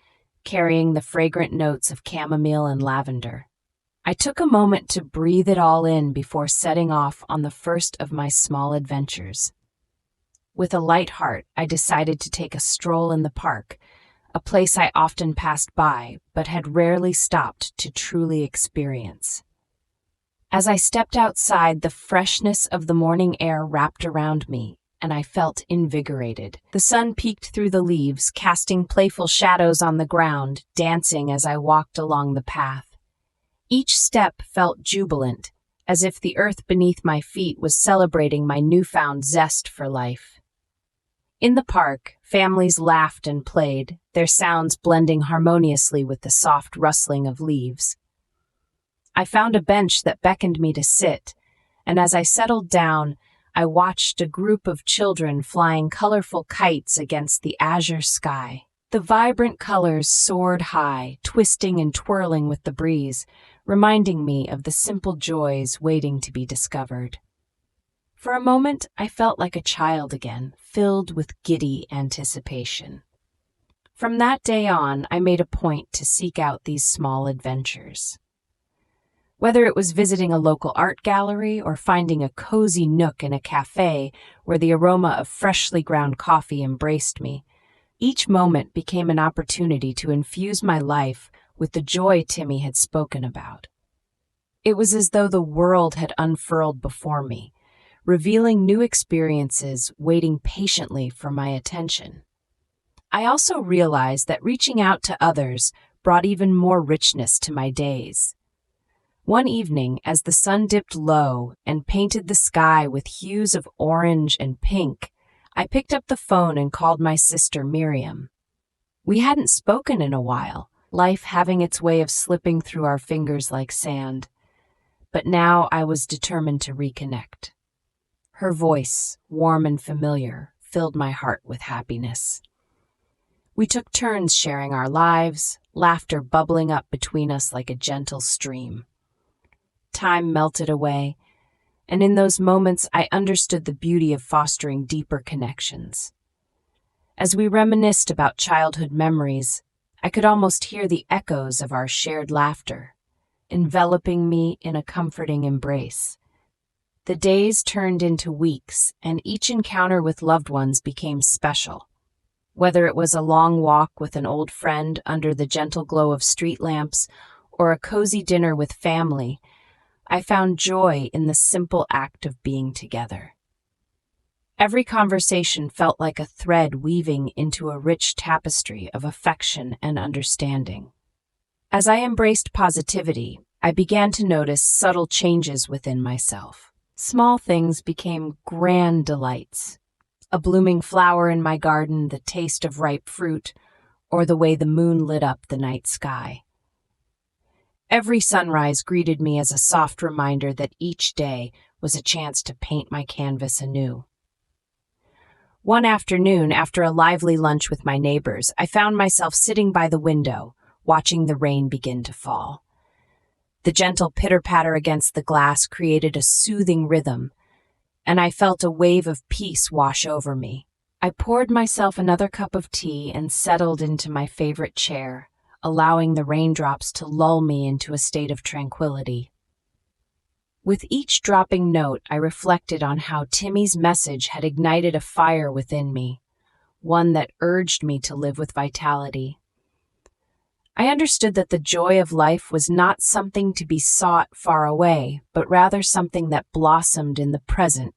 A: carrying the fragrant notes of chamomile and lavender. I took a moment to breathe it all in before setting off on the first of my small adventures. With a light heart, I decided to take a stroll in the park, a place I often passed by but had rarely stopped to truly experience. As I stepped outside, the freshness of the morning air wrapped around me, and I felt invigorated. The sun peeked through the leaves, casting playful shadows on the ground, dancing as I walked along the path. Each step felt jubilant, as if the earth beneath my feet was celebrating my newfound zest for life. In the park, families laughed and played, their sounds blending harmoniously with the soft rustling of leaves. I found a bench that beckoned me to sit, and as I settled down, I watched a group of children flying colorful kites against the azure sky. The vibrant colors soared high, twisting and twirling with the breeze, reminding me of the simple joys waiting to be discovered. For a moment, I felt like a child again, filled with giddy anticipation. From that day on, I made a point to seek out these small adventures. Whether it was visiting a local art gallery or finding a cozy nook in a cafe where the aroma of freshly ground coffee embraced me, each moment became an opportunity to infuse my life with the joy Timmy had spoken about. It was as though the world had unfurled before me, revealing new experiences waiting patiently for my attention. I also realized that reaching out to others brought even more richness to my days. One evening, as the sun dipped low and painted the sky with hues of orange and pink, I picked up the phone and called my sister Miriam. We hadn't spoken in a while, life having its way of slipping through our fingers like sand. But now I was determined to reconnect. Her voice, warm and familiar, filled my heart with happiness. We took turns sharing our lives, laughter bubbling up between us like a gentle stream. Time melted away, and in those moments I understood the beauty of fostering deeper connections. As we reminisced about childhood memories, I could almost hear the echoes of our shared laughter, enveloping me in a comforting embrace. The days turned into weeks, and each encounter with loved ones became special. Whether it was a long walk with an old friend under the gentle glow of street lamps or a cozy dinner with family, I found joy in the simple act of being together. Every conversation felt like a thread weaving into a rich tapestry of affection and understanding. As I embraced positivity, I began to notice subtle changes within myself. Small things became grand delights. A blooming flower in my garden, the taste of ripe fruit, or the way the moon lit up the night sky. Every sunrise greeted me as a soft reminder that each day was a chance to paint my canvas anew. One afternoon, after a lively lunch with my neighbors, I found myself sitting by the window, watching the rain begin to fall. The gentle pitter-patter against the glass created a soothing rhythm, and I felt a wave of peace wash over me. I poured myself another cup of tea and settled into my favorite chair, allowing the raindrops to lull me into a state of tranquility. With each dropping note, I reflected on how Timmy's message had ignited a fire within me, one that urged me to live with vitality. I understood that the joy of life was not something to be sought far away, but rather something that blossomed in the present,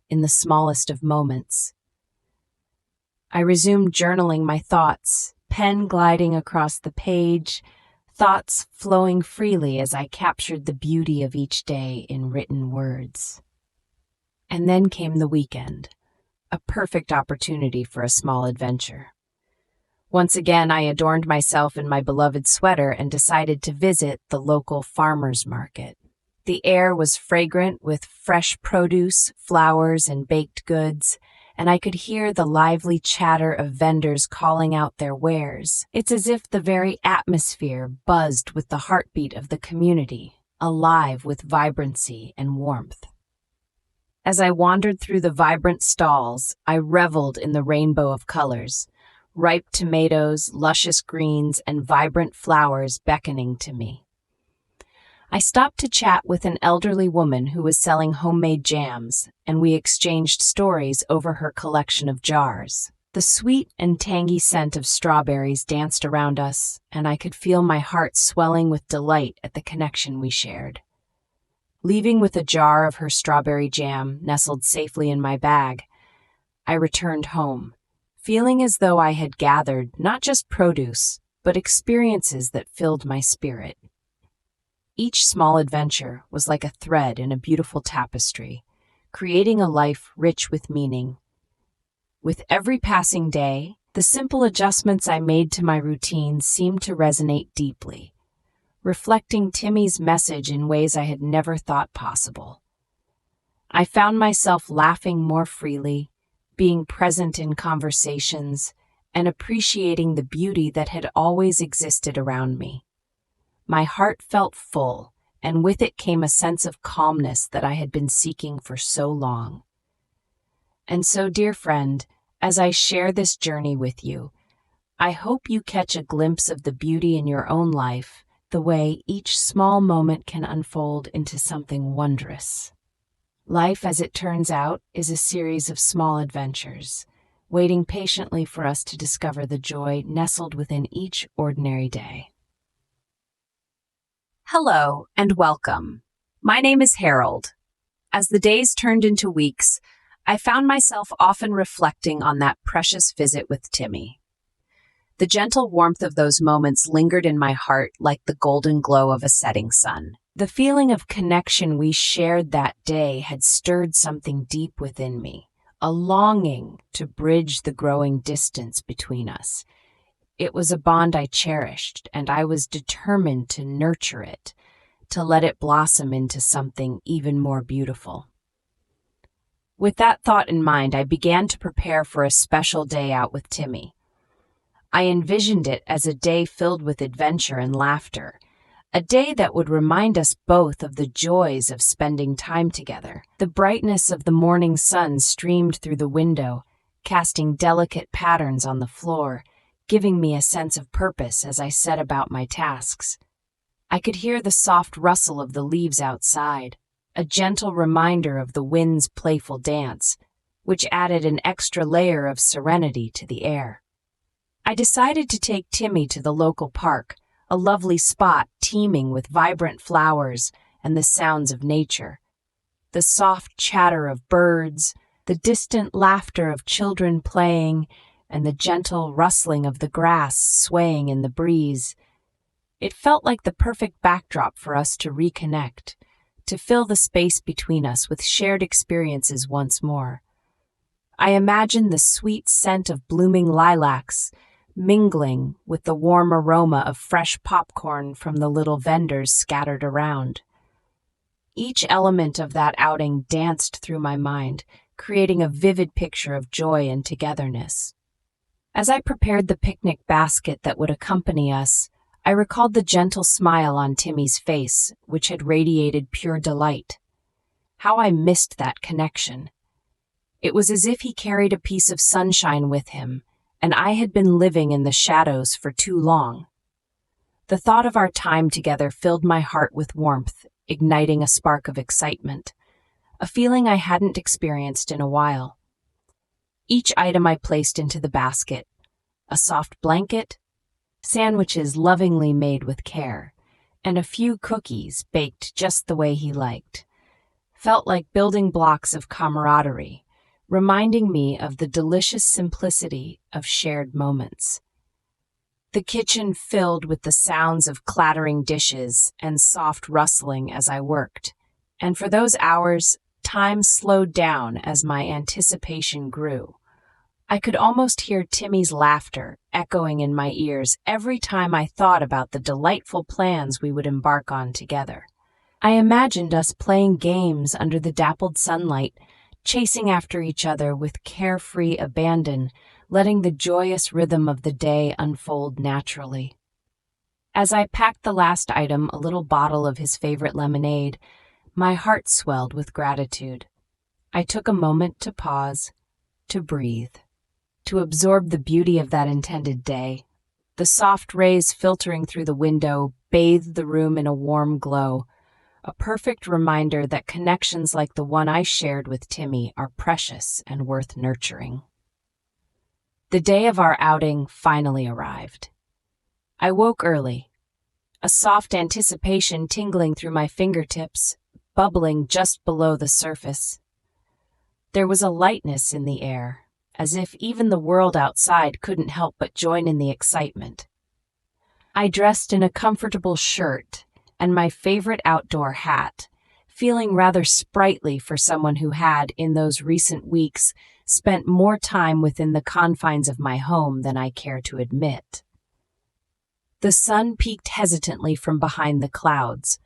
A: in the smallest of moments. I resumed journaling my thoughts, pen gliding across the page, thoughts flowing freely as I captured the beauty of each day in written words. And then came the weekend, a perfect opportunity for a small adventure. Once again, I adorned myself in my beloved sweater and decided to visit the local farmer's market. The air was fragrant with fresh produce, flowers, and baked goods, and I could hear the lively chatter of vendors calling out their wares. It's as if the very atmosphere buzzed with the heartbeat of the community, alive with vibrancy and warmth. As I wandered through the vibrant stalls, I reveled in the rainbow of colors, ripe tomatoes, luscious greens, and vibrant flowers beckoning to me. I stopped to chat with an elderly woman who was selling homemade jams, and we exchanged stories over her collection of jars. The sweet and tangy scent of strawberries danced around us, and I could feel my heart swelling with delight at the connection we shared. Leaving with a jar of her strawberry jam nestled safely in my bag, I returned home, feeling as though I had gathered not just produce, but experiences that filled my spirit. Each small adventure was like a thread in a beautiful tapestry, creating a life rich with meaning. With every passing day, the simple adjustments I made to my routine seemed to resonate deeply, reflecting Timmy's message in ways I had never thought possible. I found myself laughing more freely, being present in conversations, and appreciating the beauty that had always existed around me. My heart felt full, and with it came a sense of calmness that I had been seeking for so long. And so, dear friend, as I share this journey with you, I hope you catch a glimpse of the beauty in your own life, the way each small moment can unfold into something wondrous. Life, as it turns out, is a series of small adventures, waiting patiently for us to discover the joy nestled within each ordinary day. Hello and welcome. My name is Harold. As the days turned into weeks, I found myself often reflecting on that precious visit with Timmy. The gentle warmth of those moments lingered in my heart like the golden glow of a setting sun. The feeling of connection we shared that day had stirred something deep within me, a longing to bridge the growing distance between us. It was a bond I cherished, and I was determined to nurture it, to let it blossom into something even more beautiful. With that thought in mind, I began to prepare for a special day out with Timmy. I envisioned it as a day filled with adventure and laughter, a day that would remind us both of the joys of spending time together. The brightness of the morning sun streamed through the window, casting delicate patterns on the floor, giving me a sense of purpose as I set about my tasks. I could hear the soft rustle of the leaves outside, a gentle reminder of the wind's playful dance, which added an extra layer of serenity to the air. I decided to take Timmy to the local park, a lovely spot teeming with vibrant flowers and the sounds of nature. The soft chatter of birds, the distant laughter of children playing, and the gentle rustling of the grass swaying in the breeze. It felt like the perfect backdrop for us to reconnect, to fill the space between us with shared experiences once more. I imagined the sweet scent of blooming lilacs mingling with the warm aroma of fresh popcorn from the little vendors scattered around. Each element of that outing danced through my mind, creating a vivid picture of joy and togetherness. As I prepared the picnic basket that would accompany us, I recalled the gentle smile on Timmy's face, which had radiated pure delight. How I missed that connection. It was as if he carried a piece of sunshine with him, and I had been living in the shadows for too long. The thought of our time together filled my heart with warmth, igniting a spark of excitement, a feeling I hadn't experienced in a while. Each item I placed into the basket, a soft blanket, sandwiches lovingly made with care, and a few cookies baked just the way he liked, felt like building blocks of camaraderie, reminding me of the delicious simplicity of shared moments. The kitchen filled with the sounds of clattering dishes and soft rustling as I worked, and for those hours, time slowed down as my anticipation grew. I could almost hear Timmy's laughter echoing in my ears every time I thought about the delightful plans we would embark on together. I imagined us playing games under the dappled sunlight, chasing after each other with carefree abandon, letting the joyous rhythm of the day unfold naturally. As I packed the last item, a little bottle of his favorite lemonade, my heart swelled with gratitude. I took a moment to pause, to breathe, to absorb the beauty of that intended day. The soft rays filtering through the window bathed the room in a warm glow, a perfect reminder that connections like the one I shared with Timmy are precious and worth nurturing. The day of our outing finally arrived. I woke early, a soft anticipation tingling through my fingertips, bubbling just below the surface. There was a lightness in the air, as if even the world outside couldn't help but join in the excitement. I dressed in a comfortable shirt and my favorite outdoor hat, feeling rather sprightly for someone who had, in those recent weeks, spent more time within the confines of my home than I care to admit. The sun peeked hesitantly from behind the clouds,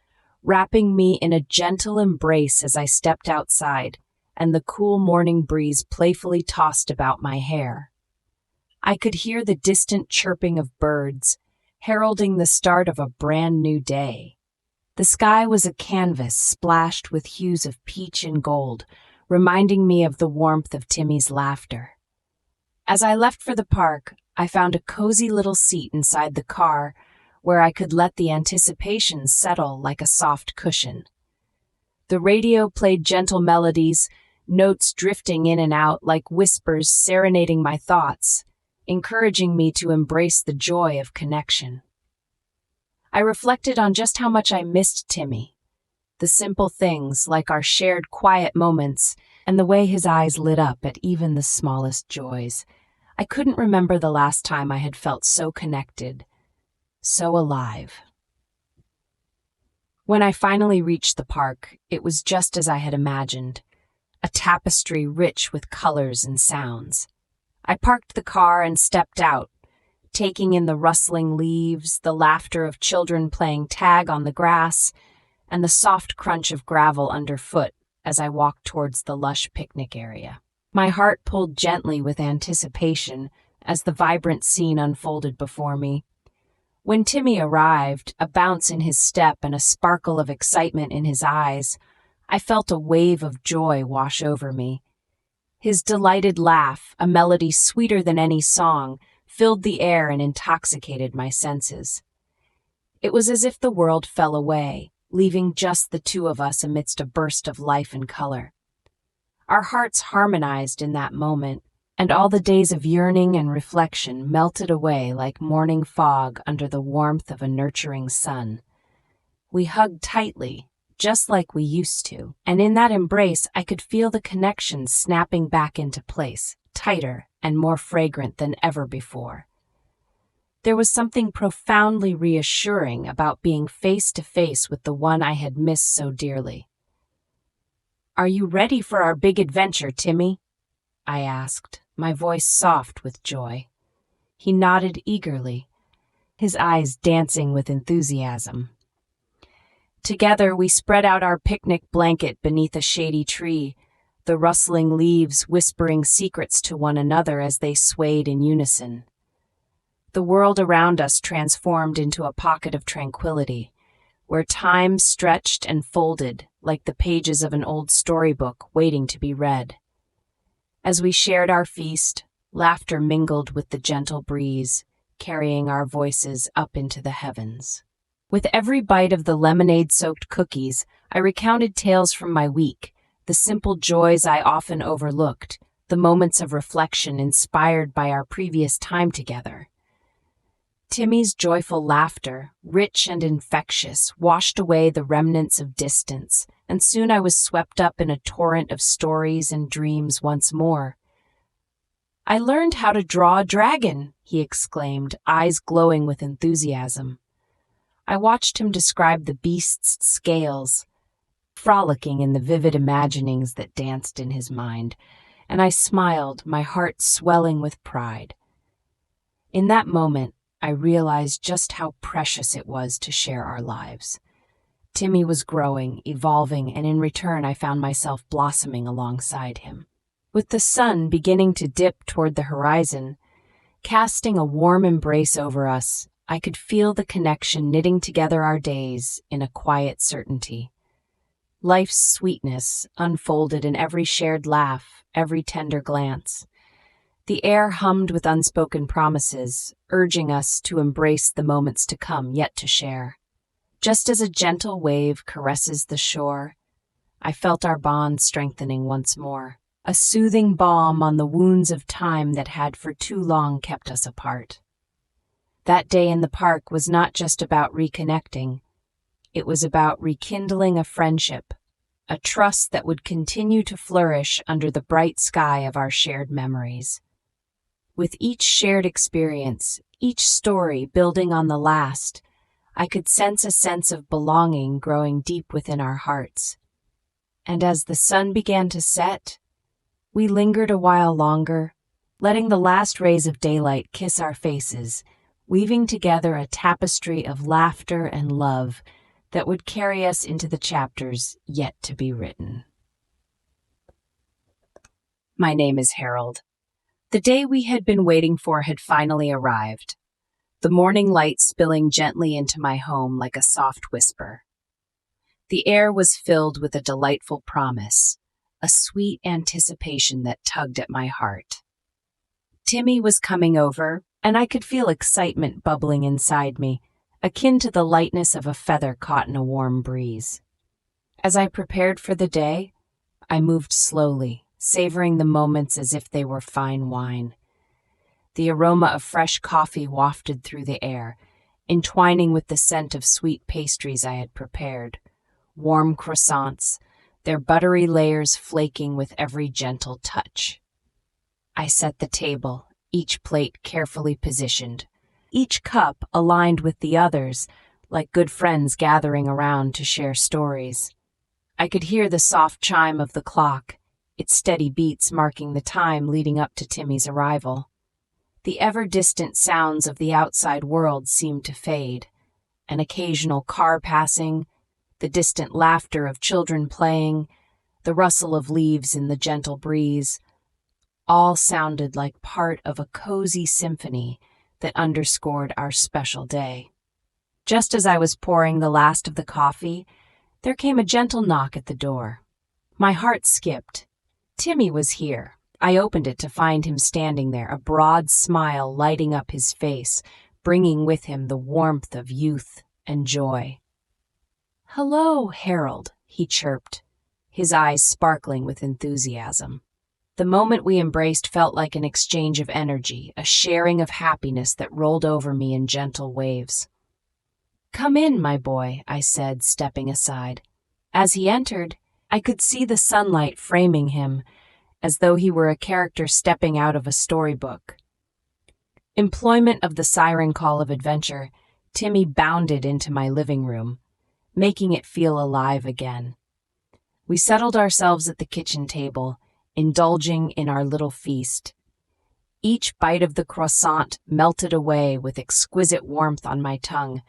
A: wrapping me in a gentle embrace as I stepped outside, and the cool morning breeze playfully tossed about my hair. I could hear the distant chirping of birds, heralding the start of a brand new day. The sky was a canvas splashed with hues of peach and gold, reminding me of the warmth of Timmy's laughter. As I left for the park, I found a cozy little seat inside the car where I could let the anticipation settle like a soft cushion. The radio played gentle melodies, notes drifting in and out like whispers serenading my thoughts, encouraging me to embrace the joy of connection. I reflected on just how much I missed Timmy. The simple things like our shared quiet moments and the way his eyes lit up at even the smallest joys. I couldn't remember the last time I had felt so connected, so alive. When I finally reached the park, it was just as I had imagined, a tapestry rich with colors and sounds. I parked the car and stepped out, taking in the rustling leaves, the laughter of children playing tag on the grass, and the soft crunch of gravel underfoot as I walked towards the lush picnic area. My heart pulled gently with anticipation as the vibrant scene unfolded before me. When Timmy arrived, a bounce in his step and a sparkle of excitement in his eyes, I felt a wave of joy wash over me. His delighted laugh, a melody sweeter than any song, filled the air and intoxicated my senses. It was as if the world fell away, leaving just the two of us amidst a burst of life and color. Our hearts harmonized in that moment, and all the days of yearning and reflection melted away like morning fog under the warmth of a nurturing sun. We hugged tightly, just like we used to, and in that embrace I could feel the connection snapping back into place, tighter and more fragrant than ever before. There was something profoundly reassuring about being face to face with the one I had missed so dearly. "Are you ready for our big adventure, Timmy?" I asked, my voice soft with joy. He nodded eagerly, his eyes dancing with enthusiasm. Together we spread out our picnic blanket beneath a shady tree, the rustling leaves whispering secrets to one another as they swayed in unison. The world around us transformed into a pocket of tranquility, where time stretched and folded like the pages of an old storybook waiting to be read. As we shared our feast, laughter mingled with the gentle breeze, carrying our voices up into the heavens. With every bite of the lemonade-soaked cookies, I recounted tales from my week, the simple joys I often overlooked, the moments of reflection inspired by our previous time together. Timmy's joyful laughter, rich and infectious, washed away the remnants of distance, and soon I was swept up in a torrent of stories and dreams once more. "I learned how to draw a dragon," he exclaimed, eyes glowing with enthusiasm. I watched him describe the beast's scales, frolicking in the vivid imaginings that danced in his mind, and I smiled, my heart swelling with pride. In that moment, I realized just how precious it was to share our lives. Timmy was growing, evolving, and in return I found myself blossoming alongside him. With the sun beginning to dip toward the horizon, casting a warm embrace over us, I could feel the connection knitting together our days in a quiet certainty. Life's sweetness unfolded in every shared laugh, every tender glance. The air hummed with unspoken promises, urging us to embrace the moments to come yet to share. Just as a gentle wave caresses the shore, I felt our bond strengthening once more, a soothing balm on the wounds of time that had for too long kept us apart. That day in the park was not just about reconnecting. It was about rekindling a friendship, a trust that would continue to flourish under the bright sky of our shared memories. With each shared experience, each story building on the last, I could sense a sense of belonging growing deep within our hearts. And as the sun began to set, we lingered a while longer, letting the last rays of daylight kiss our faces, weaving together a tapestry of laughter and love that would carry us into the chapters yet to be written. My name is Harold. The day we had been waiting for had finally arrived, the morning light spilling gently into my home like a soft whisper. The air was filled with a delightful promise, a sweet anticipation that tugged at my heart. Timmy was coming over, and I could feel excitement bubbling inside me, akin to the lightness of a feather caught in a warm breeze. As I prepared for the day, I moved slowly, savoring the moments as if they were fine wine. The aroma of fresh coffee wafted through the air, entwining with the scent of sweet pastries I had prepared, warm croissants, their buttery layers flaking with every gentle touch. I set the table, each plate carefully positioned, each cup aligned with the others, like good friends gathering around to share stories. I could hear the soft chime of the clock, its steady beats marking the time leading up to Timmy's arrival. The ever-distant sounds of the outside world seemed to fade. An occasional car passing, the distant laughter of children playing, the rustle of leaves in the gentle breeze, all sounded like part of a cozy symphony that underscored our special day. Just as I was pouring the last of the coffee, there came a gentle knock at the door. My heart skipped. Timmy was here. I opened it to find him standing there, a broad smile lighting up his face, bringing with him the warmth of youth and joy. "Hello, Harold," he chirped, his eyes sparkling with enthusiasm. The moment we embraced felt like an exchange of energy, a sharing of happiness that rolled over me in gentle waves. "Come in, my boy," I said, stepping aside. As he entered, I could see the sunlight framing him, as though he were a character stepping out of a storybook. Employment of the siren call of adventure, Timmy bounded into my living room, making it feel alive again. We settled ourselves at the kitchen table, indulging in our little feast. Each bite of the croissant melted away with exquisite warmth on my tongue,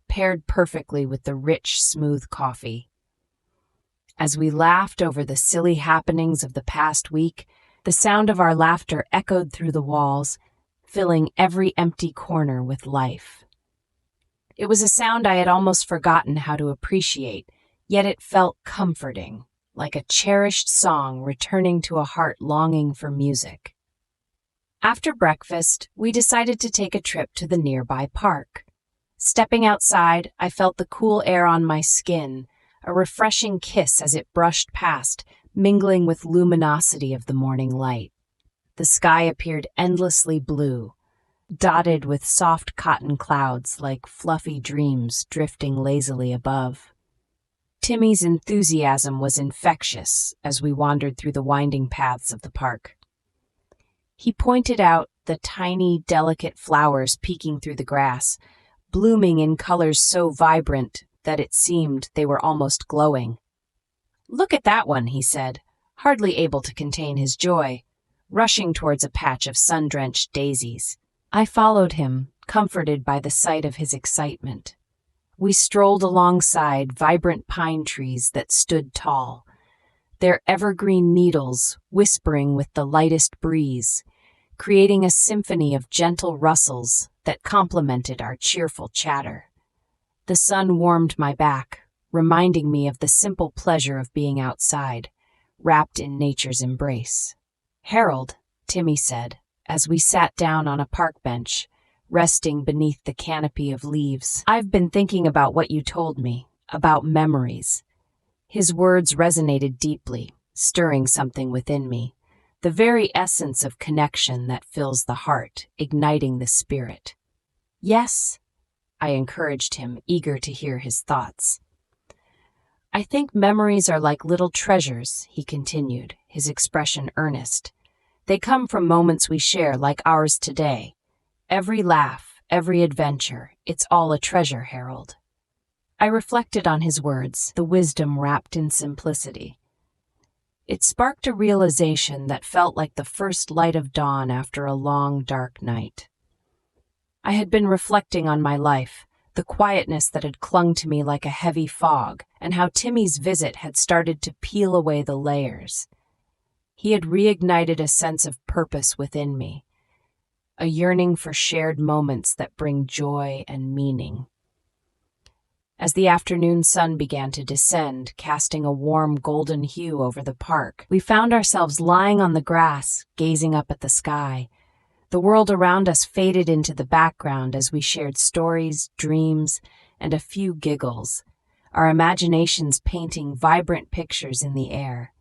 A: paired perfectly with the rich, smooth coffee. As we laughed over the silly happenings of the past week, the sound of our laughter echoed through the walls, filling every empty corner with life. It was a sound I had almost forgotten how to appreciate, yet it felt comforting, like a cherished song returning to a heart longing for music. After breakfast, we decided to take a trip to the nearby park. Stepping outside, I felt the cool air on my skin, a refreshing kiss as it brushed past, mingling with luminosity of the morning light. The sky appeared endlessly blue, dotted with soft cotton clouds like fluffy dreams drifting lazily above. Timmy's enthusiasm was infectious as we wandered through the winding paths of the park. He pointed out the tiny, delicate flowers peeking through the grass, blooming in colors so vibrant that it seemed they were almost glowing. "Look at that one," he said, hardly able to contain his joy, rushing towards a patch of sun-drenched daisies. I followed him, comforted by the sight of his excitement. We strolled alongside vibrant pine trees that stood tall, their evergreen needles whispering with the lightest breeze, creating a symphony of gentle rustles that complemented our cheerful chatter. The sun warmed my back, reminding me of the simple pleasure of being outside, wrapped in nature's embrace. "Harold," Timmy said, as we sat down on a park bench, resting beneath the canopy of leaves, "I've been thinking about what you told me, about memories." His words resonated deeply, stirring something within me, the very essence of connection that fills the heart, igniting the spirit. "Yes," I encouraged him, eager to hear his thoughts. "I think memories are like little treasures," he continued, his expression earnest. "They come from moments we share, like ours today. Every laugh, every adventure, it's all a treasure, Harold." I reflected on his words, the wisdom wrapped in simplicity. It sparked a realization that felt like the first light of dawn after a long, dark night. I had been reflecting on my life, the quietness that had clung to me like a heavy fog, and how Timmy's visit had started to peel away the layers. He had reignited a sense of purpose within me, a yearning for shared moments that bring joy and meaning. As the afternoon sun began to descend, casting a warm golden hue over the park, we found ourselves lying on the grass, gazing up at the sky. The world around us faded into the background as we shared stories, dreams, and a few giggles, our imaginations painting vibrant pictures in the air.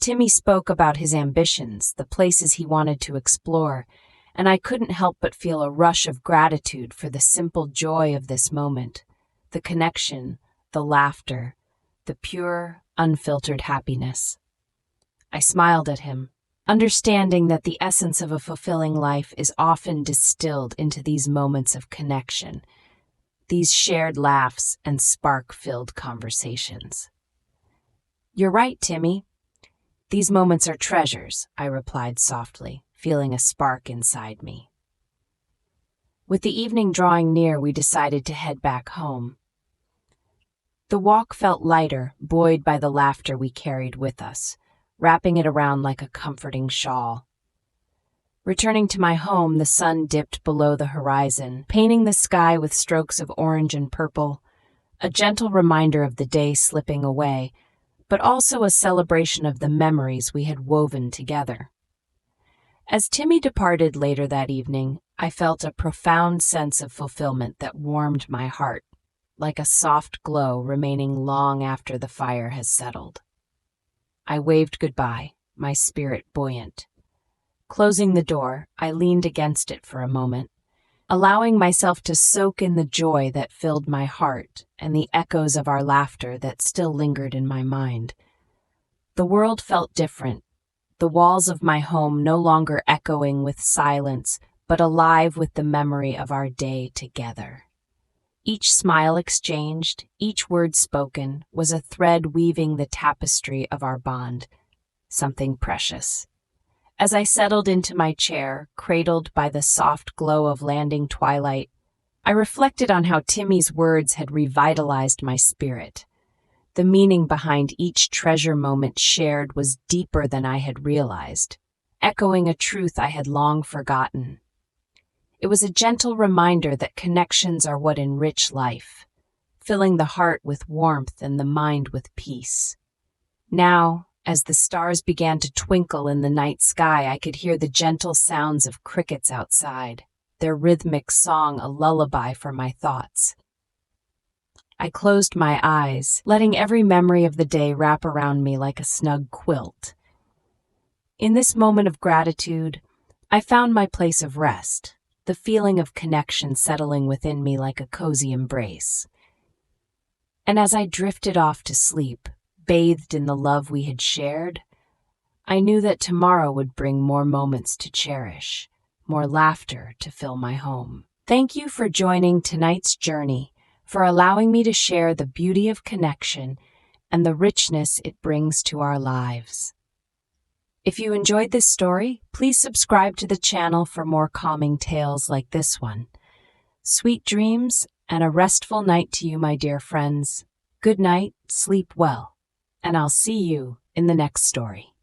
A: Timmy spoke about his ambitions, the places he wanted to explore, and I couldn't help but feel a rush of gratitude for the simple joy of this moment, the connection, the laughter, the pure, unfiltered happiness. I smiled at him, understanding that the essence of a fulfilling life is often distilled into these moments of connection, these shared laughs and spark-filled conversations. "You're right, Timmy. These moments are treasures," I replied softly, feeling a spark inside me. With the evening drawing near, we decided to head back home. The walk felt lighter, buoyed by the laughter we carried with us, wrapping it around like a comforting shawl. Returning to my home, the sun dipped below the horizon, painting the sky with strokes of orange and purple, a gentle reminder of the day slipping away, but also a celebration of the memories we had woven together. As Timmy departed later that evening, I felt a profound sense of fulfillment that warmed my heart. like a soft glow remaining long after the fire has settled. I waved goodbye, my spirit buoyant. Closing the door, I leaned against it for a moment, allowing myself to soak in the joy that filled my heart and the echoes of our laughter that still lingered in my mind. The world felt different, the walls of my home no longer echoing with silence, but alive with the memory of our day together. Each smile exchanged, each word spoken, was a thread weaving the tapestry of our bond, something precious. As I settled into my chair, cradled by the soft glow of landing twilight, I reflected on how Timmy's words had revitalized my spirit. The meaning behind each treasure moment shared was deeper than I had realized, echoing a truth I had long forgotten. It was a gentle reminder that connections are what enrich life, filling the heart with warmth and the mind with peace. Now, as the stars began to twinkle in the night sky, I could hear the gentle sounds of crickets outside, their rhythmic song a lullaby for my thoughts. I closed my eyes, letting every memory of the day wrap around me like a snug quilt. In this moment of gratitude, I found my place of rest, the feeling of connection settling within me like a cozy embrace. And as I drifted off to sleep, bathed in the love we had shared, I knew that tomorrow would bring more moments to cherish, more laughter to fill my home. Thank you for joining tonight's journey, for allowing me to share the beauty of connection and the richness it brings to our lives. If you enjoyed this story, please subscribe to the channel for more calming tales like this one. Sweet dreams and a restful night to you, my dear friends. Good night, sleep well, and I'll see you in the next story.